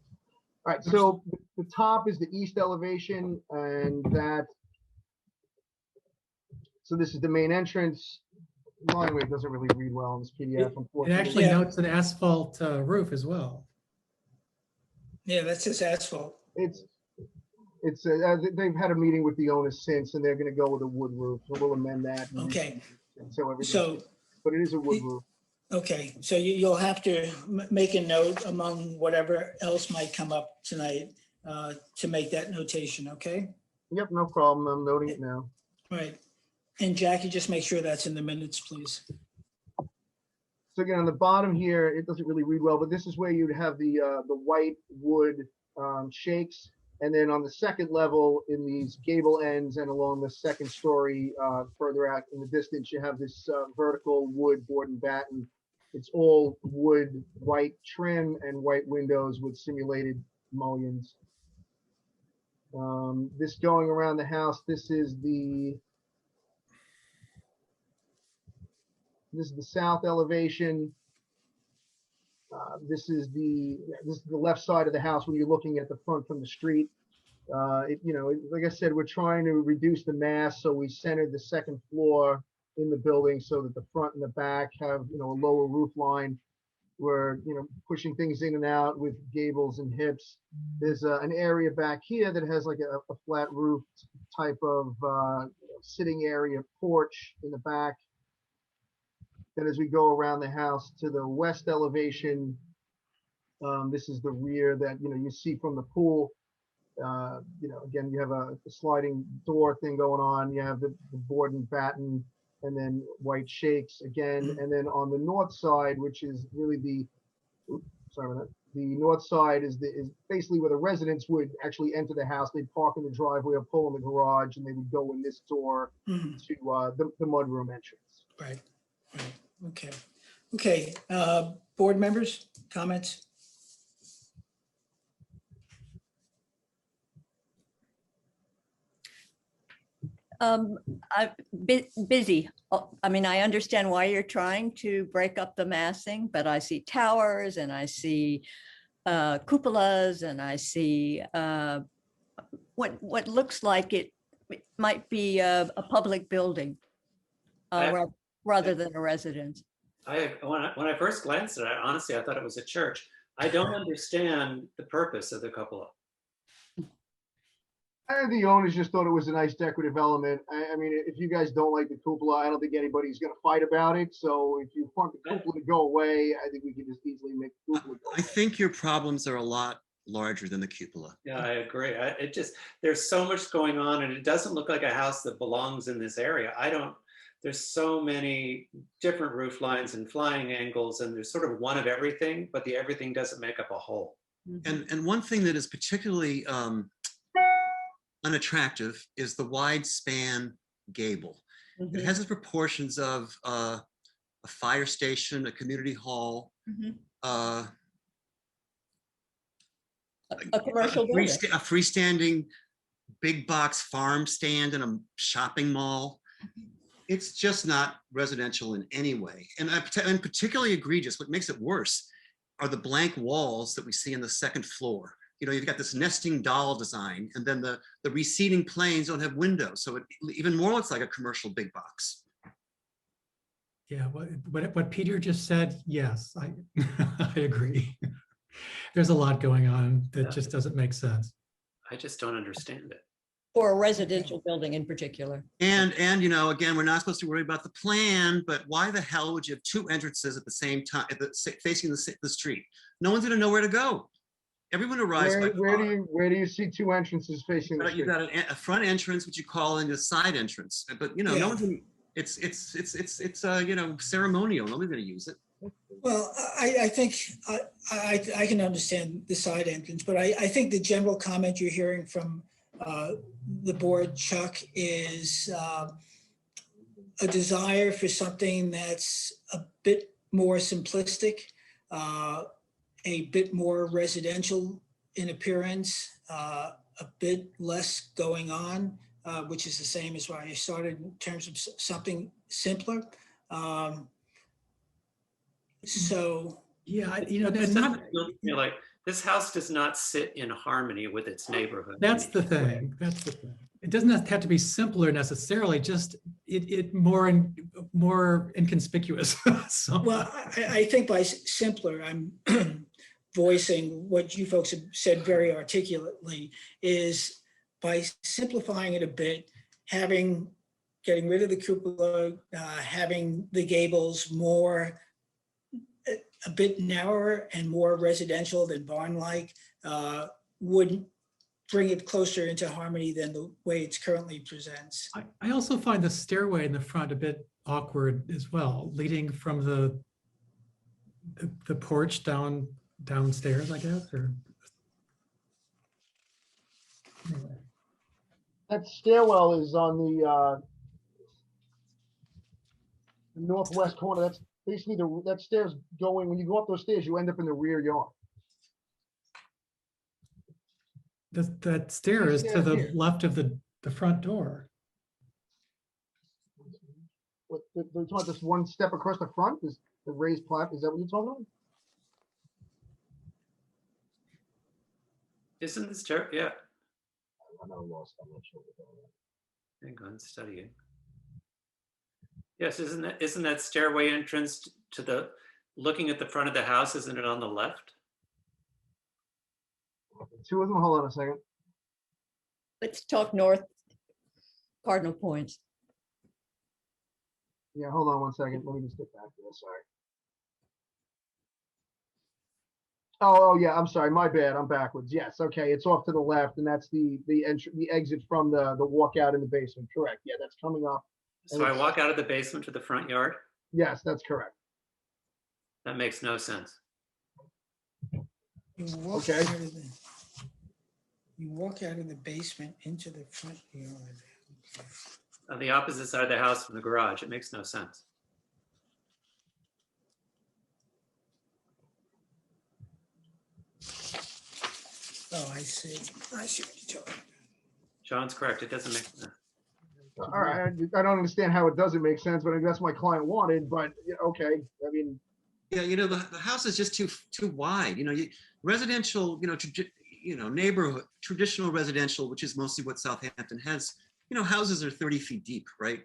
right, so the top is the east elevation, and so this is the main entrance. Line weight doesn't really read well in this PDF. It actually notes an asphalt roof as well. Yeah, that's just asphalt. They've had a meeting with the owners since, and they're going to go with a wood roof. So we'll amend that. Okay. But it is a wood roof. Okay, so you'll have to make a note among whatever else might come up tonight to make that notation. Okay. Yep, no problem. I'm noting it now. Right. And Jackie, just make sure that's in the minutes, please. So again, on the bottom here, it doesn't really read well, but this is where you'd have the white wood shakes. And then on the second level, in these gable ends and along the second story, further out in the distance, you have this vertical wood board and batten. It's all wood, white trim and white windows with simulated mullions. This going around the house, this is the south elevation. This is the left side of the house when you're looking at the front from the street. Like I said, we're trying to reduce the mass, so we centered the second floor in the building so that the front and the back have a lower roof line. we're, pushing things in and out with gables and hips. There's an area back here that has like a flat roof type of sitting area porch in the back. Then as we go around the house to the west elevation, this is the rear that, you see from the pool. Again, you have a sliding door thing going on. You have the board and batten, and then white shakes again. And then on the north side, which is really the north side is basically where the residents would actually enter the house. They'd park in the driveway or pull in the garage, and they would go in this door to the mudroom entrance. Right. Okay. Okay. Board members, comments? I'm busy. I mean, I understand why you're trying to break up the massing, but I see towers and I see cupolas and I see what looks like it might be a public building rather than a residence. When I first glanced at it, honestly, I thought it was a church. I don't understand the purpose of the cupola. I think the owners just thought it was a nice decorative element. I mean, if you guys don't like the cupola, I don't think anybody's going to fight about it. So if you want the cupola to go away, I think we can just easily make the cupola go away. I think your problems are a lot larger than the cupola. Yeah, I agree. There's so much going on, and it doesn't look like a house that belongs in this area. There's so many different roof lines and flying angles, and there's sort of one of everything, but the everything doesn't make up a whole. And one thing that is particularly unattractive is the wide span gable. It has the proportions of a fire station, a community hall, a commercial building, a freestanding big box farm stand in a shopping mall. It's just not residential in any way. And particularly egregious, what makes it worse are the blank walls that we see on the second floor. You've got this nesting doll design, and then the receding planes don't have windows. So it even more looks like a commercial big box. Yeah, what Peter just said, yes, I agree. There's a lot going on that just doesn't make sense. I just don't understand it. For a residential building in particular. And again, we're not supposed to worry about the plan, but why the hell would you have two entrances at the same time, facing the street? No one's going to know where to go. Everyone arrives by Where car. do you see two entrances facing the street? You've got a front entrance, which you call, and a side entrance. But no one's going to. It's ceremonial. Nobody's going to use it. Well, I think I can understand the side entrance, but I think the general comment you're hearing from the board, Chuck, is a desire for something that's a bit more simplistic, a bit more residential in appearance, a bit less going on, which is the same as why I started in terms of something simpler. So yeah, that's not like this house does not sit in harmony with its neighborhood. That's the thing. That's the thing. It doesn't have to be simpler necessarily. Just it more inconspicuous. So. Well, I think by simpler, I'm voicing what you folks have said very articulately, is by simplifying it a bit, getting rid of the cupola, having the gables a bit narrower and more residential than barn-like, would bring it closer into harmony than the way it's currently presents. I also find the stairway in the front a bit awkward as well, leading from the porch downstairs, I guess, or. Anyway. That stairwell is on the northwest corner. That's basically that stairs going, when you go up those stairs, you end up in the rear yard. That stair is to the left of the front door. What, they're talking about this one step across the front, is the raised platform, is that what you're talking about? Isn't this chair? Yeah. I'm not lost. I'm not sure. Hang on, studying. Yes, isn't that stairway entrance to the looking at the front of the house, isn't it on the left? Two of them, hold on a second. Let's talk north cardinal points. Yeah, hold on one second. Let me just get back to this, sorry. Oh, yeah, I'm sorry, my bad, I'm backwards. Yes, okay, it's off to the left, and that's the exit from the walkout in the basement, correct. Yeah, that's coming up. and So I it's- walk out of the basement to the front yard? Yes, that's correct. That makes no sense. You walk Okay. out of the- You walk out of the basement into the front yard. On the opposite side of the house from the garage, it makes no sense. Oh, I see. I see what you're talking about. John's correct, it doesn't make sense. All right, I don't understand how it doesn't make sense, but I guess my client wanted, but, yeah, okay, I mean, Yeah, the house is just too wide. Residential, neighborhood, traditional residential, which is mostly what Southampton has. Houses are 30 feet deep, right?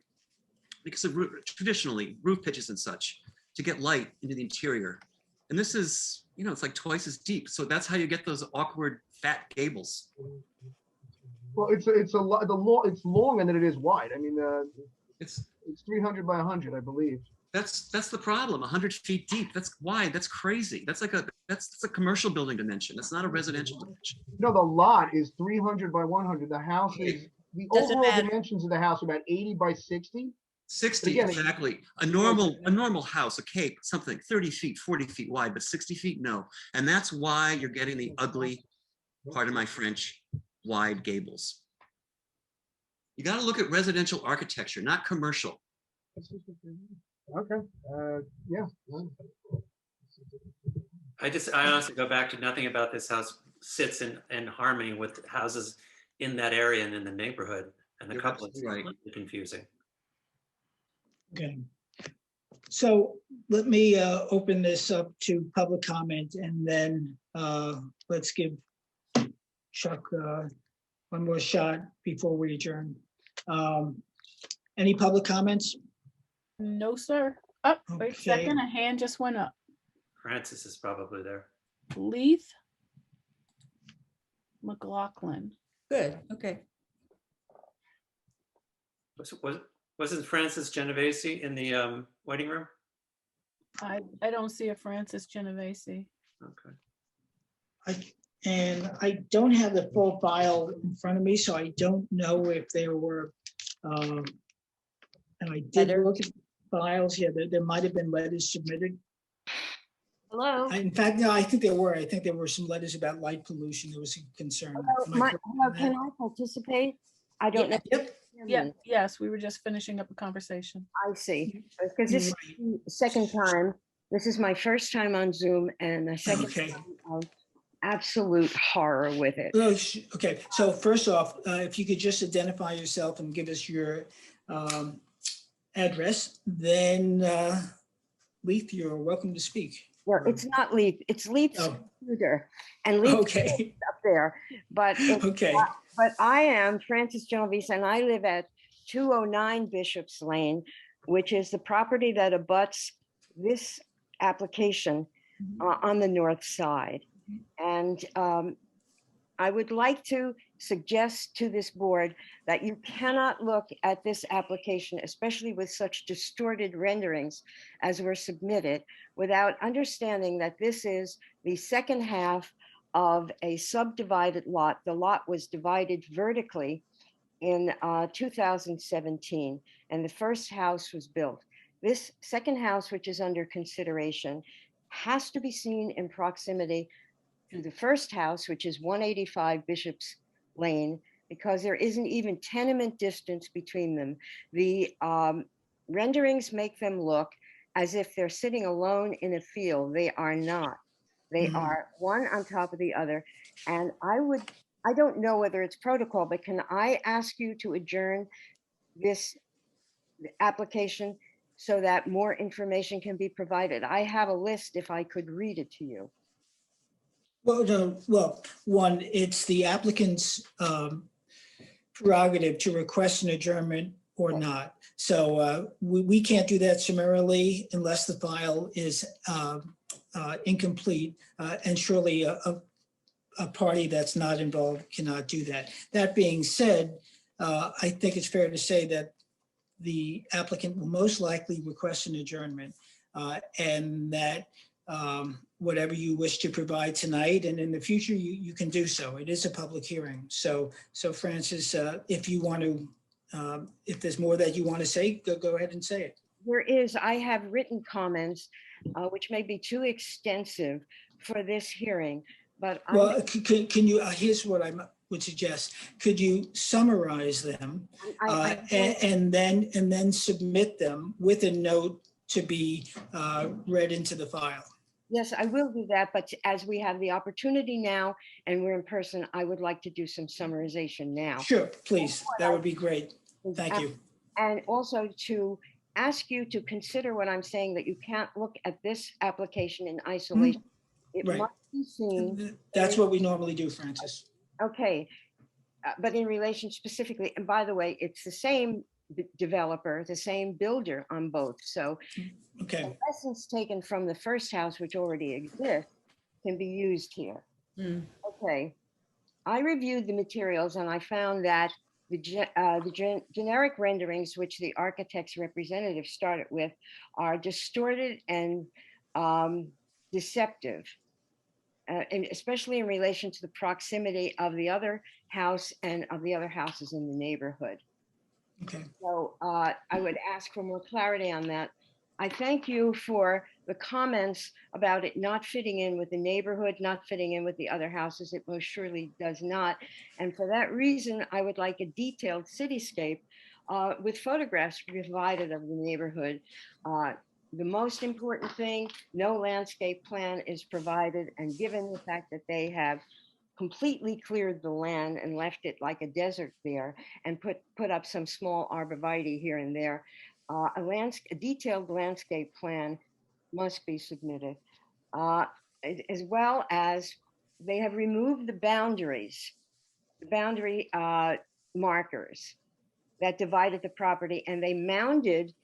Because of traditionally roof pitches and such to get light into the interior. And this is, it's like twice as deep. So that's how you get those awkward fat gables. well, it's a lot, it's longer than it is wide. I mean, It's 300 by 100, I believe. That's the problem. 100 feet deep. That's wide. That's crazy. That's a commercial building dimension. That's not a residential dimension. No, the lot is 300 by 100. The house is, the Doesn't overall matter. dimensions of the house are about 80 by 60. 60, again, exactly. A normal house, a cape, something 30 feet, 40 feet wide, but 60 feet, no. And that's why you're getting the ugly, pardon my French, wide gables. You got to look at residential architecture, not commercial. Okay, yeah. I honestly go back to nothing about this house sits in harmony with houses in that area and in the neighborhood. And the You're couple is absolutely right. completely confusing. Okay. So let me open this up to public comment, and then let's give Chuck one more shot before we adjourn. Any public comments? No, sir. Oh, wait a Okay. second, a hand just went up. Francis is probably there. Leith McLaughlin. Good, okay. Wasn't Francis Genovese in the waiting room? I don't see a Francis Genovese. Okay. And I don't have the full file in front of me, so I don't know if there were, and I did look at files, yeah, there might have been letters submitted. Hello. In fact, no, I think there were. I think there were some letters about light pollution. There was a concern. Am I correct Hello, on can that? I participate? I don't know. Yep. Yeah, yes, we were just finishing up a conversation. I see, because this is the second time. This is my first time on Zoom and the second Okay. time of absolute horror with it. Okay, so first off, if you could just identify yourself and give us your address, then Leith, you're welcome to speak. Well, it's not Leith, it's Leith's computer, and Leith Okay. up there. But Okay. But I am Francis Genovese, and I live at 209 Bishop's Lane, which is the property that abuts this application on the north side. And I would like to suggest to this board that you cannot look at this application, especially with such distorted renderings as were submitted, without understanding that this is the second half of a subdivided lot. The lot was divided vertically in 2017, and the first house was built. This second house, which is under consideration, has to be seen in proximity to the first house, which is 185 Bishop's Lane, because there isn't even tenement distance between them. The renderings make them look as if they're sitting alone in a field. They are not. They are one on top of the other. And I don't know whether it's protocol, but can I ask you to adjourn this application so that more information can be provided? I have a list if I could read it to you. Well, no, well, one, it's the applicant's prerogative to request an adjournment or not. So we can't do that summarily unless the file is incomplete, and surely a party that's not involved cannot do that. That being said, I think it's fair to say that the applicant will most likely request an adjournment, and that whatever you wish to provide tonight and in the future, you can do so. It is a public hearing. So Francis, if you want to, if there's more that you want to say, go ahead and say it. There is, I have written comments, which may be too extensive for this hearing, but Well, can you, here's what I would suggest. Could you summarize them and then submit them with a note to be read into the file? Yes, I will do that, but as we have the opportunity now and we're in person, I would like to do some summarization now. Sure, please. That would be great. Thank you. And also to ask you to consider what I'm saying, that you can't look at this application in isolation. It Right. must be seen. That's what we normally do, Francis. Okay, but in relation specifically, and by the way, it's the same developer, the same builder on both. So okay, the lessons taken from the first house, which already exists, can be used here. Okay, I reviewed the materials and I found that the generic renderings, which the architect's representative started with, are distorted and deceptive. And especially in relation to the proximity of the other house and of the other houses in the neighborhood. Okay. So I would ask for more clarity on that. I thank you for the comments about it not fitting in with the neighborhood, not fitting in with the other houses. It most surely does not. And for that reason, I would like a detailed cityscape with photographs provided of the neighborhood. The most important thing, no landscape plan is provided, and given the fact that they have completely cleared the land and left it like a desert there and put up some small arborvitae here and there, a detailed landscape plan must be submitted, as well as they have removed the boundary markers that divided the property, and they mounded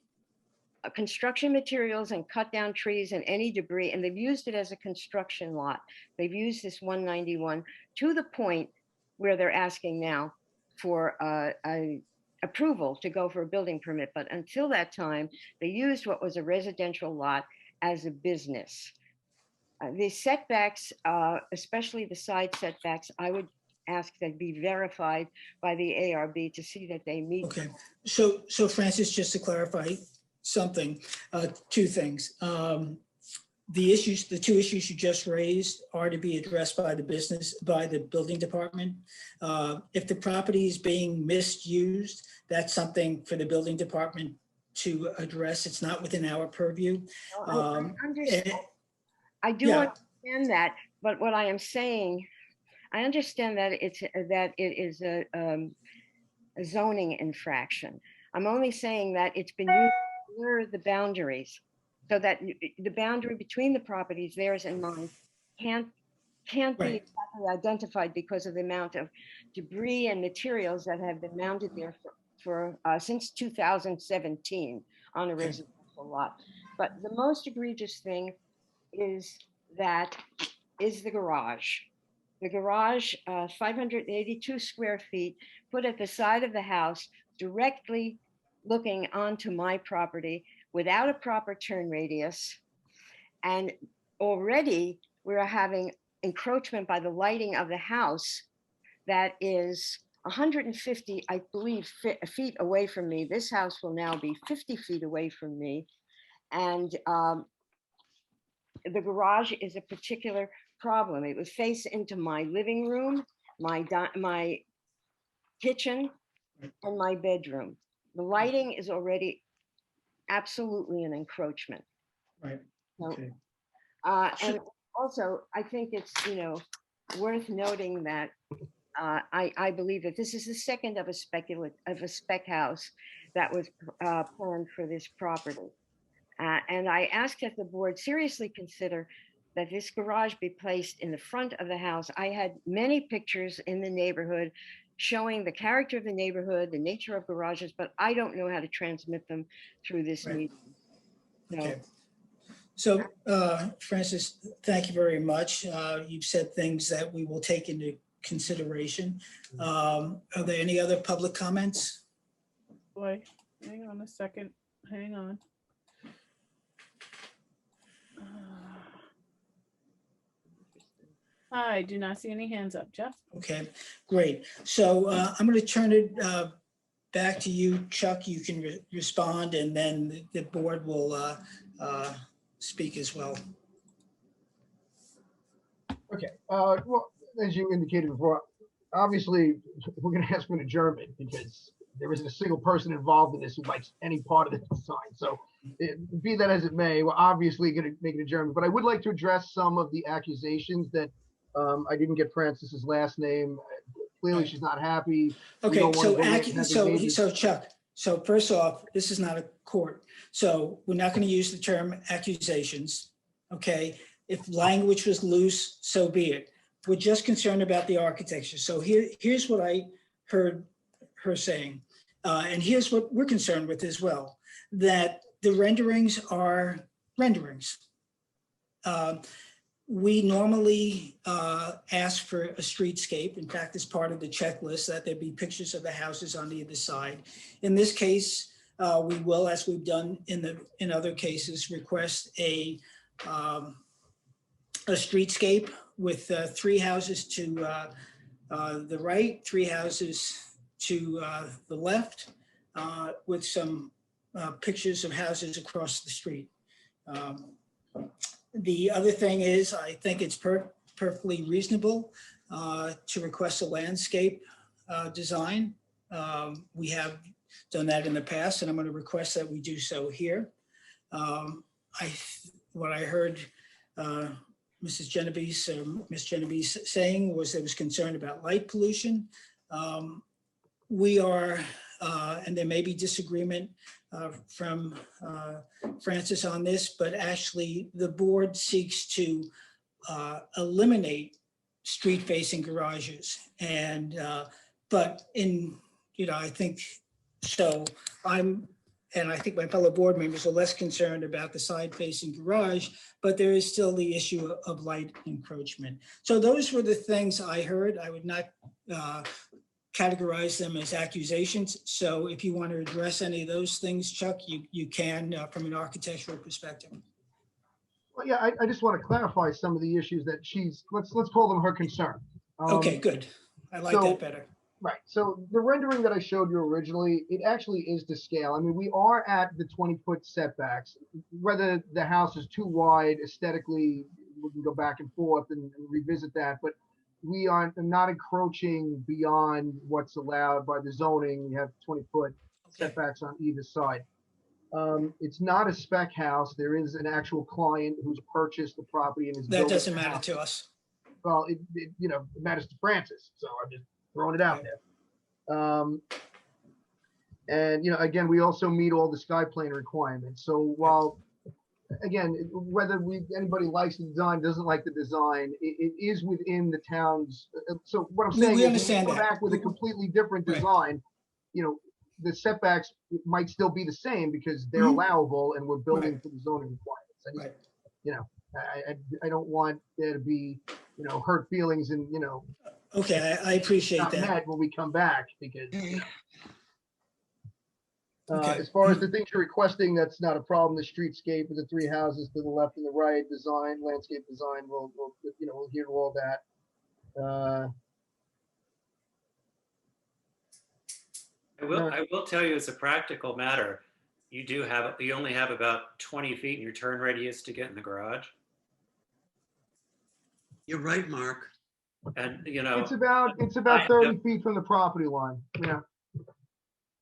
construction materials and cut down trees and any debris, and they've used it as a construction lot. They've used this 191 to the point where they're asking now for approval to go for a building permit. But until that time, they used what was a residential lot as a business. The setbacks, especially the side setbacks, I would ask that be verified by the ARB to see that they meet. Okay, so Francis, just to clarify something, two things. The two issues you just raised are to be addressed by the building department. If the property is being misused, that's something for the building department to address. It's not within our purview. I do understand that, but what I am saying, I understand that it is a zoning infraction. I'm only saying that it's been used to blur the boundaries, so that the boundary between the properties, theirs and mine, can't be exactly identified because of the amount of debris and materials that have been mounted there for since 2017 on a residential lot. But the most egregious thing is the garage. The garage, 582 square feet, put at the side of the house, directly looking onto my property without a proper turn radius. And already we're having encroachment by the lighting of the house that is 150, I believe, feet away from me. This house will now be 50 feet away from me. And the garage is a particular problem. It would face into my living room, my kitchen, and my bedroom. The lighting is already absolutely an encroachment. Right. Okay. And also, I think it's worth noting that I believe that this is the second of a spec house that was planned for this property. And I ask that the board seriously consider that this garage be placed in the front of the house. I had many pictures in the neighborhood showing the character of the neighborhood, the nature of garages, but I don't know how to transmit them through this Right. meeting. So, Okay. So, Francis, thank you very much. You've said things that we will take into consideration. Are there any other public comments? Boy, hang on a second. Hang on. I do not see any hands up. Jeff? Okay, great. So I'm going to turn it back to you, Chuck. You can respond, and then the board will speak as well. Okay, well, as you indicated before, obviously, we're gonna ask for an adjournment because there isn't a single person involved in this who likes any part of the design. So be that as it may, we're obviously gonna make an adjournment, but I would like to address some of the accusations that I didn't get Francis's last name. Clearly, Right. she's not happy. We Okay, don't wanna so go in and have the neighbors- so Chuck, so first off, this is not a court. So we're not going to use the term accusations, okay? If language was loose, so be it. We're just concerned about the architecture. So here's what I heard her saying. And here's what we're concerned with as well, that the renderings are renderings. We normally ask for a streetscape. In fact, as part of the checklist, that there be pictures of the houses on either side. In this case, we will, as we've done in other cases, request a streetscape with 3 houses to the right, 3 houses to the left, with some pictures of houses across the street. The other thing is, I think it's perfectly reasonable to request a landscape design. We have done that in the past, and I'm going to request that we do so here. What I heard Mrs. Genovese, Ms. Genovese saying was there was concern about light pollution. We are, and there may be disagreement from Francis on this, but actually the board seeks to eliminate street-facing garages. And, but in, I think, so and I think my fellow board members are less concerned about the side-facing garage, but there is still the issue of light encroachment. So those were the things I heard. I would not categorize them as accusations. So if you want to address any of those things, Chuck, you can from an architectural perspective. Well, yeah, I just want to clarify some of the issues that let's call them her concern. Okay, good. I like that better. Right. So the rendering that I showed you originally, it actually is to scale. I mean, we are at the 20-foot setbacks. Whether the house is too wide aesthetically, we can go back and forth and revisit that. But we are not encroaching beyond what's allowed by the zoning. We have 20-foot setbacks on either side. It's not a spec house. There is an actual client who's purchased the property and is That building doesn't the matter house. to us. Well, it matters to Francis. So I'm just throwing it out there. And again, we also meet all the sky plane requirements. So while, again, whether anybody likes the design, doesn't like the design, it is within the town's. So what I'm saying We is, understand when we come that. back with a completely different design, the setbacks might still be the same because they're allowable and we're building for the zoning requirements. I don't want there to be, hurt feelings and, Okay, I appreciate not that. met when we come back because. Okay. As far as the things you're requesting, that's not a problem. The streetscape with the 3 houses to the left and the right, design, landscape design, we'll hear all that. I will tell you as a practical matter, you only have about 20 feet in your turn radius to get in the garage. You're right, Mark. And it's about 30 feet from the property line. Yeah.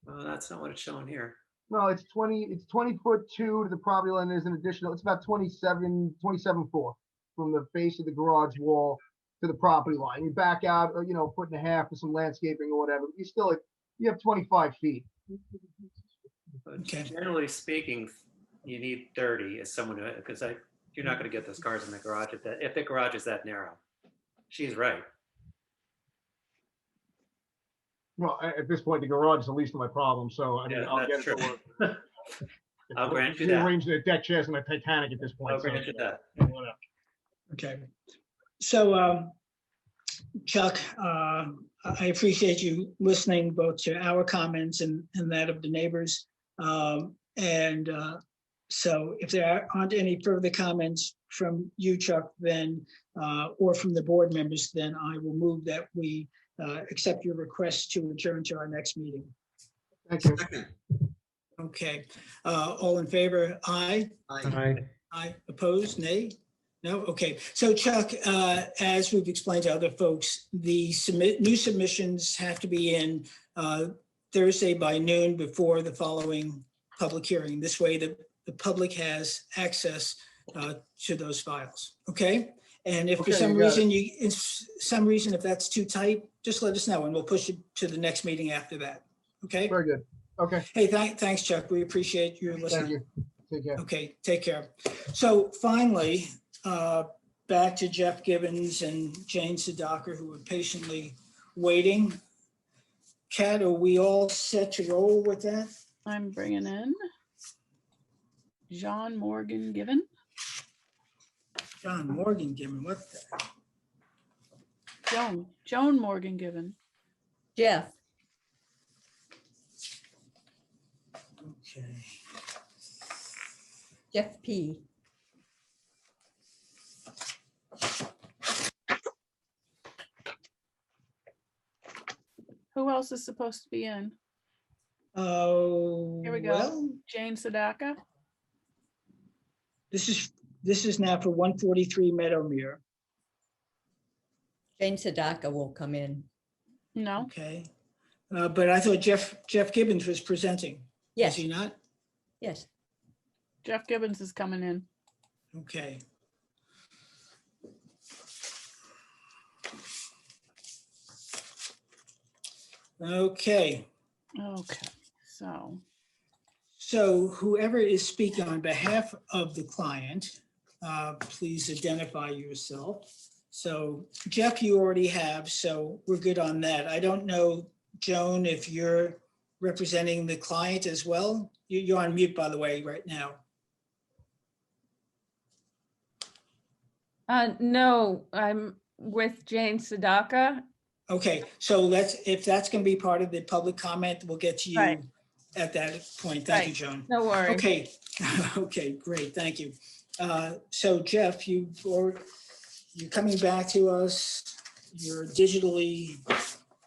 Well, that's not what it's showing here. No, it's 20 foot 2 to the property line. There's an additional, it's about 27 4 from the face of the garage wall to the property line. You back out, a 1.5 feet for some landscaping or whatever. You have 25 feet. But generally speaking, you need 30 as someone to, because you're not going to get those cars in the garage if the garage is that narrow. She's right. Well, at this point, the garage is the least of my problem, so I mean, Yeah, I'll get that's it to true. work. I'll grant you that. Rearrange the deck chairs and my Titanic at this point. I'll grant you that. Whatever. Okay. So, Chuck, I appreciate you listening both to our comments and that of the neighbors. So if there aren't any further comments from you, Chuck, then, or from the board members, then I will move that we accept your request to adjourn to our next meeting. Thank you. Okay, all in favor? Aye. Aye. Aye. Opposed? Nay? No? Okay. So Chuck, as we've explained to other folks, the new submissions have to be in Thursday by noon before the following public hearing. This way the public has access to those files. Okay? And if for Okay, some you got reason, if that's too tight, just let us know and we'll push it to the next meeting after that. Okay? Very good. Okay. Hey, thanks, Chuck. We appreciate you Thank listening. you. Take care. Okay, take care. So finally, back to Jeff Gibbons and Jane Sadaka, who were patiently waiting. Kat, are we all set to roll with that? I'm bringing in John Morgan Given. John Morgan Gibbon, what the? Joan Morgan Given. Jeff, Okay. Jeff P. Who else is supposed to be in? Oh, Here we go. well, Jane Sadaka. this is now for 143 Meadowmere. Jane Sadaka will come in. No. Okay. But I thought Jeff Gibbons was presenting. Yes. Is he not? Yes. Jeff Gibbons is coming in. Okay. Okay. Okay, so. So whoever is speaking on behalf of the client, please identify yourself. So Jeff, you already have, so we're good on that. I don't know, Joan, if you're representing the client as well. You're on mute, by the way, right now. No, I'm with Jane Sadaka. Okay, so if that's going to be part of the public comment, we'll get to you Right. at that point. Thank you, Right. Joan. No worries. Okay, okay, great, thank you. So Jeff, you're coming back to us. You're digitally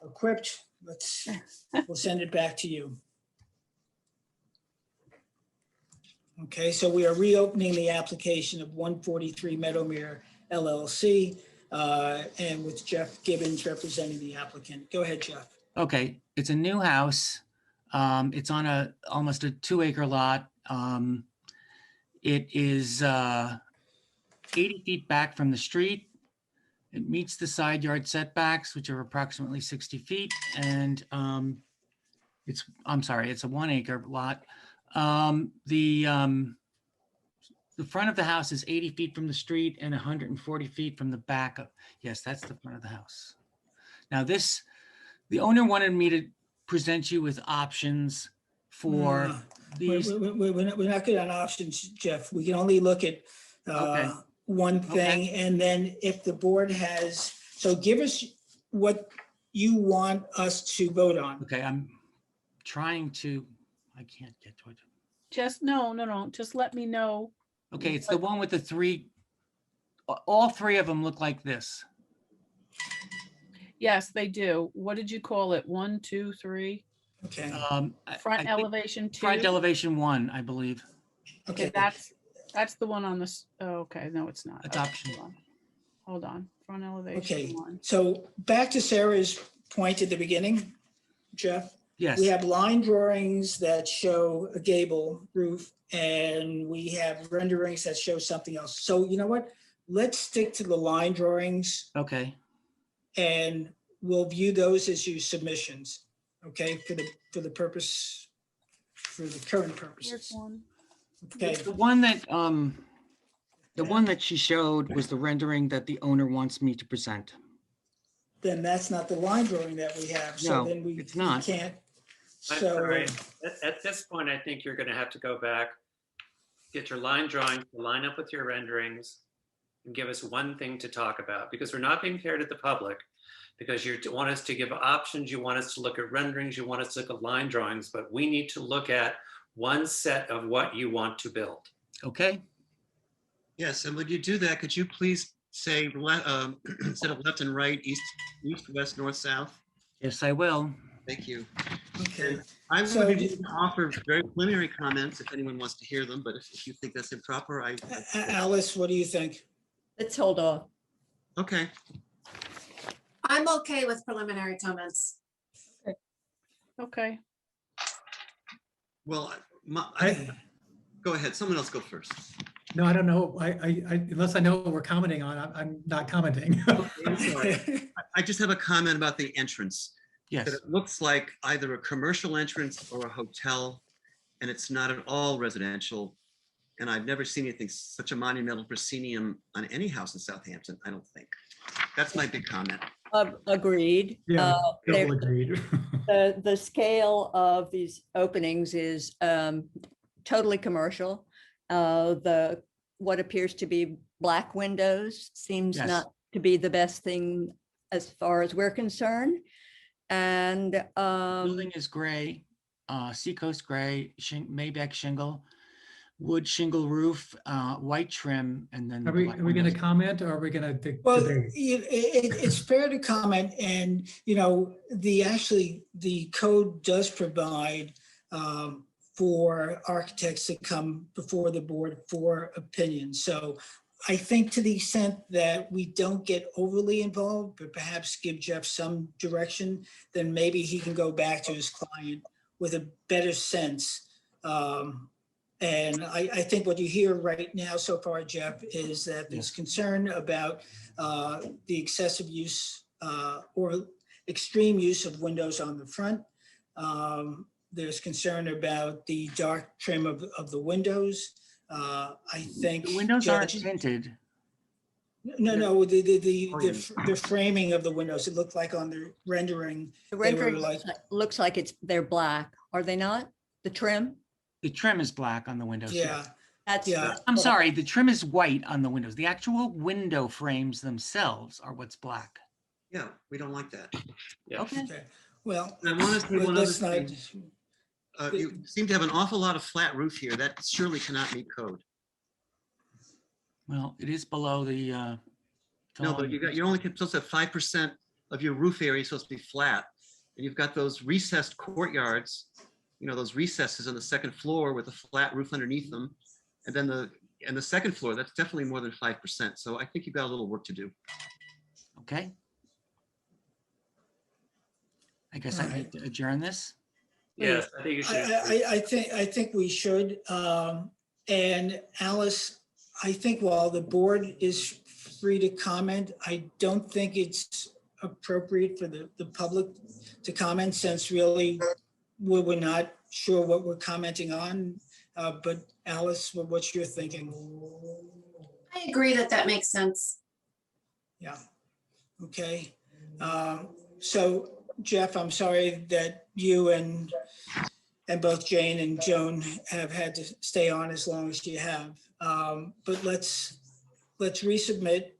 equipped. We'll send it back to you. Okay, so we are reopening the application of 143 Meadowmere LLC, and with Jeff Gibbons representing the applicant. Go ahead, Jeff. Okay, it's a new house. It's on almost a 2-acre lot. It is 80 feet back from the street. It meets the side yard setbacks, which are approximately 60 feet. And it's a 1-acre lot. The front of the house is 80 feet from the street and 140 feet from the back of, yes, that's the front of the house. Now the owner wanted me to present you with options for these. We're not good on options, Jeff. We can only look at Okay. one thing, and then if the board has, so give us what you want us to vote on. Okay, I'm trying to, I can't get to it. Just, no, just let me know. Okay, it's the one with the three, all three of them look like this. Yes, they do. What did you call it? 1, 2, 3? Okay. I Front think elevation 2? Front elevation 1, I believe. Okay, that's the one on this. Oh, okay, no, it's not. Okay, Adoption. Hold on. Front elevation Okay, 1. so back to Sarah's point at the beginning, Jeff. Yes. We have line drawings that show a gable roof, and we have renderings that show something else. So you know what? Let's stick to the line drawings, Okay, and we'll view those as your submissions, okay, for the purpose, for the current purposes. Here's one. Okay, the one that she showed was the rendering that the owner wants me to present. then that's not the line drawing that we have. So No, then we it's not. can't. I'm So, sorry. At this point, I think you're going to have to go back, get your line drawings to line up with your renderings, and give us one thing to talk about, because we're not being fair to the public, because you want us to give options, you want us to look at renderings, you want us to look at line drawings, but we need to look at one set of what you want to build. Okay. Yes, and would you do that? Could you please say instead of left and right, east, west, north, south? Yes, I will. Thank you. okay. I'm So going to be able to offer very preliminary comments if anyone wants to hear them, but if you think that's improper, Alice, what do you think? Let's hold off. Okay. I'm okay with preliminary comments. Okay. Well, go ahead. Someone else go first. No, I don't know. Unless I know what we're commenting on, I'm not commenting. I'm sorry. I just have a comment about the entrance. Yes. That it looks like either a commercial entrance or a hotel, and it's not at all residential. And I've never seen anything such a monumental proscenium on any house in Southampton, I don't think. That's my big comment. Agreed. Yeah, There- double agreed. the scale of these openings is totally commercial. What appears to be black windows seems Yes. not to be the best thing as far as we're concerned. And Building is gray, Seacoast gray, Maybeck shingle, wood shingle roof, white trim, and then. Are we going to windows. comment or are we going to Well, debate? it's fair to comment, and the code does provide for architects to come before the board for opinion. So I think to the extent that we don't get overly involved, but perhaps give Jeff some direction, then maybe he can go back to his client with a better sense. And I think what you hear right now so far, Jeff, is that there's concern about the excessive use or extreme use of windows on the front. There's concern about the dark trim of the windows. I think The windows aren't Judge- tinted. No, the framing of the windows, it looked like on the rendering. the they were rendering like, looks like they're black, are they not? The trim? The trim is black on the windows. yeah, That's yeah. I'm sorry, the trim is white on the windows. The actual window frames themselves are what's black. Yeah, we don't like that. Yeah. Okay. Okay. Well, I want to say one other let's not. thing. You seem to have an awful lot of flat roof here. That surely cannot meet code. Well, it is below the. No, but you're only supposed to have 5% of your roof area is supposed to be flat. And you've got those recessed courtyards, those recesses on the second floor with a flat roof underneath them. And then the second floor, that's definitely more than 5%. So I think you've got a little work to do. Okay. I guess I need to adjourn this. Yes, I think you should. I think we should. And Alice, I think while the board is free to comment, I don't think it's appropriate for the public to comment, since really we're not sure what we're commenting on. But Alice, what's your thinking? I agree that makes sense. Yeah. Okay. So Jeff, I'm sorry that you and both Jane and Joan have had to stay on as long as you have. But let's resubmit,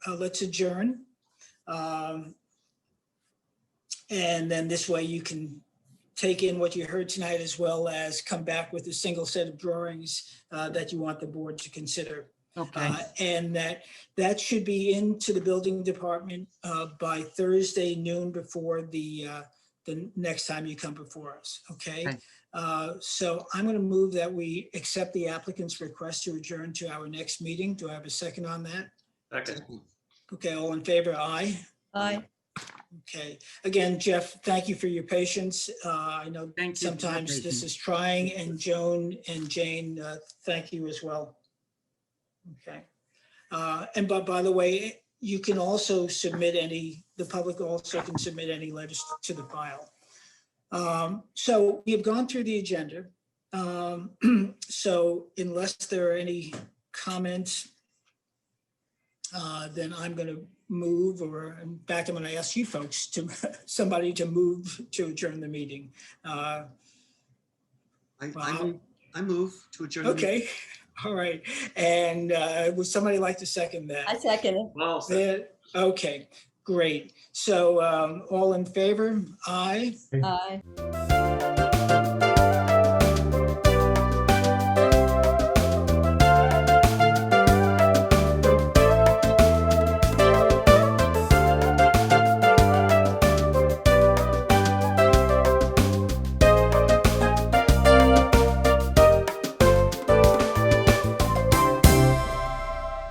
let's adjourn. And then this way you can take in what you heard tonight, as well as come back with a single set of drawings that you want the board to consider. Okay. And that should be into the building department by Thursday noon, before the next time you come before us, okay? So I'm going to move that we accept the applicant's request to adjourn to our next meeting. Do I have a second on that? Second. Okay, all in favor, aye? Aye. Okay, again, Jeff, thank you for your patience. I know Thank you for your sometimes this patience. is trying, and Joan and Jane, thank you as well. Okay, and by the way, you can also submit the public also can submit any letters to the file. So we have gone through the agenda. So unless there are any comments then I'm going to move, or in fact, I'm going to ask you folks to, somebody to move to adjourn the meeting. I move to adjourn. the meeting. Okay, all right. And would somebody like to second that? I second it. Well said. Okay, great. So all in favor? Aye. Aye.